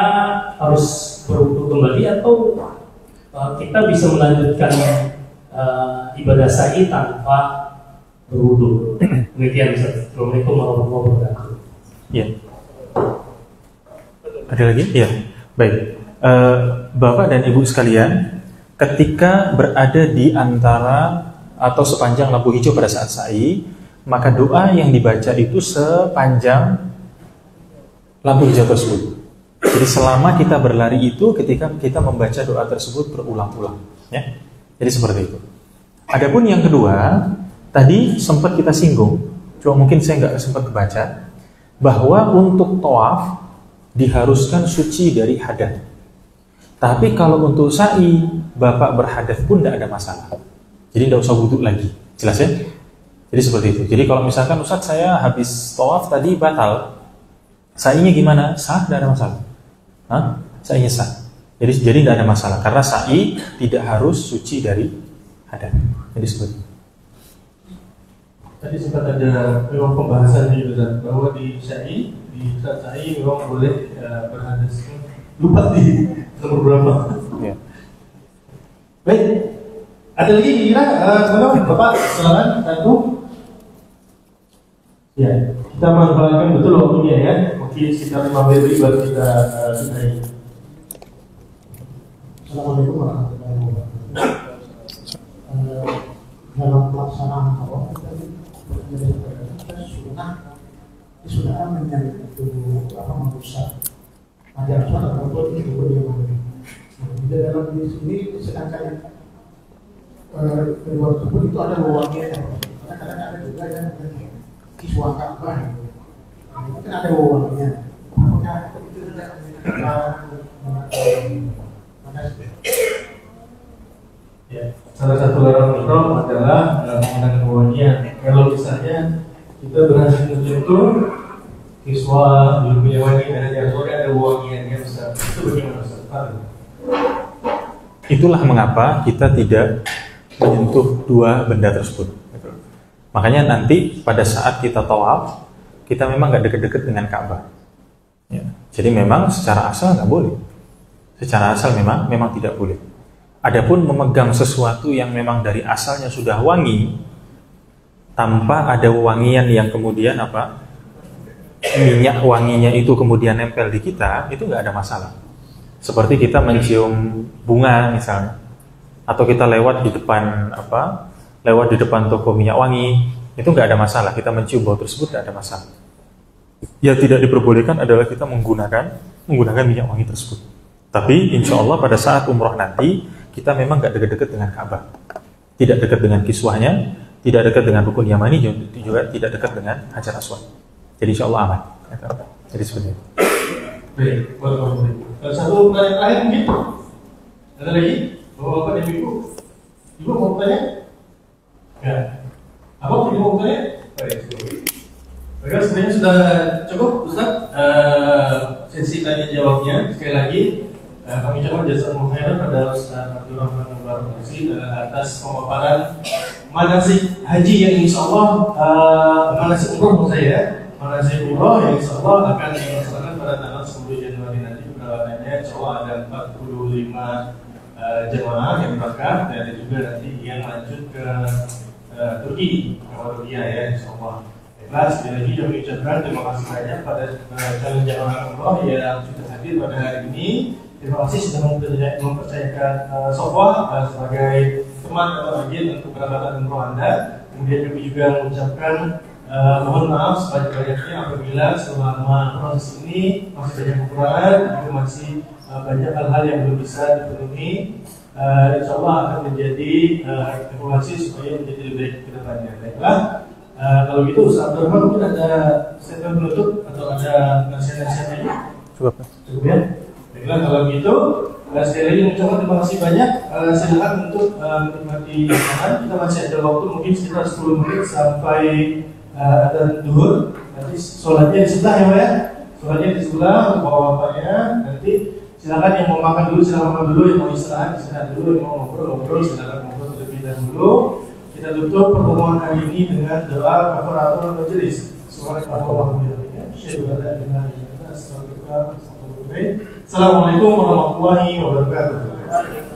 harus berwudu kembali atau kita bisa melanjutkan ibadah sa'i tanpa berwudu? Demikian Ustaz. Assalamualaikum warahmatullahi wabarakatuh. Ya. Ada lagi? Ya. Baik. Bapak dan Ibu sekalian, ketika berada di antara atau sepanjang lampu hijau pada saat sa'i, maka doa yang dibaca itu sepanjang lampu hijau tersebut. Jadi selama kita berlari itu, ketika kita membaca doa tersebut berulang-ulang, ya. Jadi seperti itu. Adapun yang kedua, tadi sempat kita singgung, cuma mungkin saya nggak sempat kebaca, bahwa untuk tawaf diharuskan suci dari hadas. Tapi kalau untuk sa'i, Bapak berhadas pun tidak ada masalah. Jadi tidak usah wudhu lagi. Jelas ya? Jadi seperti itu. Jadi kalau misalkan Ustaz saya habis tawaf tadi batal, sa'inya gimana? Sah, tidak ada masalah. Sa'inya sah. Jadi tidak ada masalah karena sa'i tidak harus suci dari hadas. Jadi seperti itu. Tadi sempat ada memang pembahasan di Ustaz bahwa di sa'i, di saat sa'i memang boleh berhadas. Lupa di nomor berapa? Ya. Baik, ada lagi kira Bapak silakan satu. Ya, kita manfaatkan betul waktunya ya. Mungkin sekitar 5 menit baru kita sudahi. Assalamualaikum warahmatullahi wabarakatuh. Dalam pelaksanaan tawaf kita sunnah menyentuh merusak ajar sholat ataupun itu bagaimana? Di dalam diri sendiri sedangkan luar tubuh itu ada wewangian. Kadang-kadang ada juga yang kiswah Ka'bah. Mungkin ada wewangian. Apakah itu tidak Ya, salah satu larangan ihram adalah menggunakan wewangian. Kalau misalnya kita berhasil menyentuh kiswah belum punya wangi dan ada wewangian yang besar, itu bagaimana Ustaz? Itulah mengapa kita tidak menyentuh dua benda tersebut. Makanya nanti pada saat kita tawaf, kita memang nggak deket-deket dengan Ka'bah. Ya. Jadi memang secara asal nggak boleh. Secara asal memang tidak boleh. Adapun memegang sesuatu yang memang dari asalnya sudah wangi, tanpa ada wangian yang kemudian minyak wanginya itu kemudian nempel di kita, itu nggak ada masalah. Seperti kita mencium bunga misalnya, atau kita lewat di depan toko minyak wangi, itu nggak ada masalah. Kita mencium bau tersebut nggak ada masalah. Yang tidak diperbolehkan adalah kita menggunakan minyak wangi tersebut. Tapi insya Allah pada saat umroh nanti kita memang nggak dekat-dekat dengan Ka'bah, tidak dekat dengan kiswahnya, tidak dekat dengan rukun Yamani, juga tidak dekat dengan Hajar Aswad. Jadi insya Allah aman. Jadi seperti itu. Baik, satu pertanyaan terakhir mungkin. Ada lagi? Bapak dan Ibu. Ibu mau bertanya? Ya. Apa Ibu mau bertanya? Baik. Baik, sebenarnya sudah cukup Ustaz. Sesi tanya jawabnya sekali lagi Kami ucapkan jazakumullah khairan pada Ustaz Abdul Rahman Mubarak atas pemaparan manasik haji yang insya Allah manasik umroh saya, manasik umroh yang insya Allah akan dilaksanakan pada tanggal 10 Januari nanti. Perjalanannya insya Allah ada 45 jemaah yang berangkat dan ada juga nanti yang lanjut ke Turki, ke Turki ya insya Allah. Sekali lagi kami ucapkan terima kasih banyak pada calon jemaah umroh yang sudah hadir pada hari ini. Terima kasih sudah mempercayakan Sofa sebagai teman atau agen untuk keberangkatan umroh Anda. Kemudian kami juga mengucapkan mohon maaf sebanyak-banyaknya apabila selama proses ini masih banyak kekurangan, juga masih banyak hal-hal yang belum bisa dipenuhi. Insya Allah akan menjadi evaluasi supaya menjadi lebih baik ke depannya. Baiklah, kalau gitu Ustaz Abdul Rahman mungkin ada statement penutup atau ada nasihat-nasihatnya? Cukup ya. Baiklah, kalau gitu sekali lagi mengucapkan terima kasih banyak. Silakan untuk menikmati makanan. Kita masih ada waktu mungkin sekitar 10 menit sampai adzan zuhur. Nanti sholatnya di sebelah ya Pak ya. Sholatnya di sebelah bapak-bapaknya. Nanti silakan yang mau makan dulu silakan makan dulu, yang mau istirahat dulu, yang mau ngobrol silakan ngobrol terlebih dahulu. Kita tutup pertemuan hari ini dengan doa kafaratul majelis. Subhanallah. Assalamualaikum warahmatullahi wabarakatuh.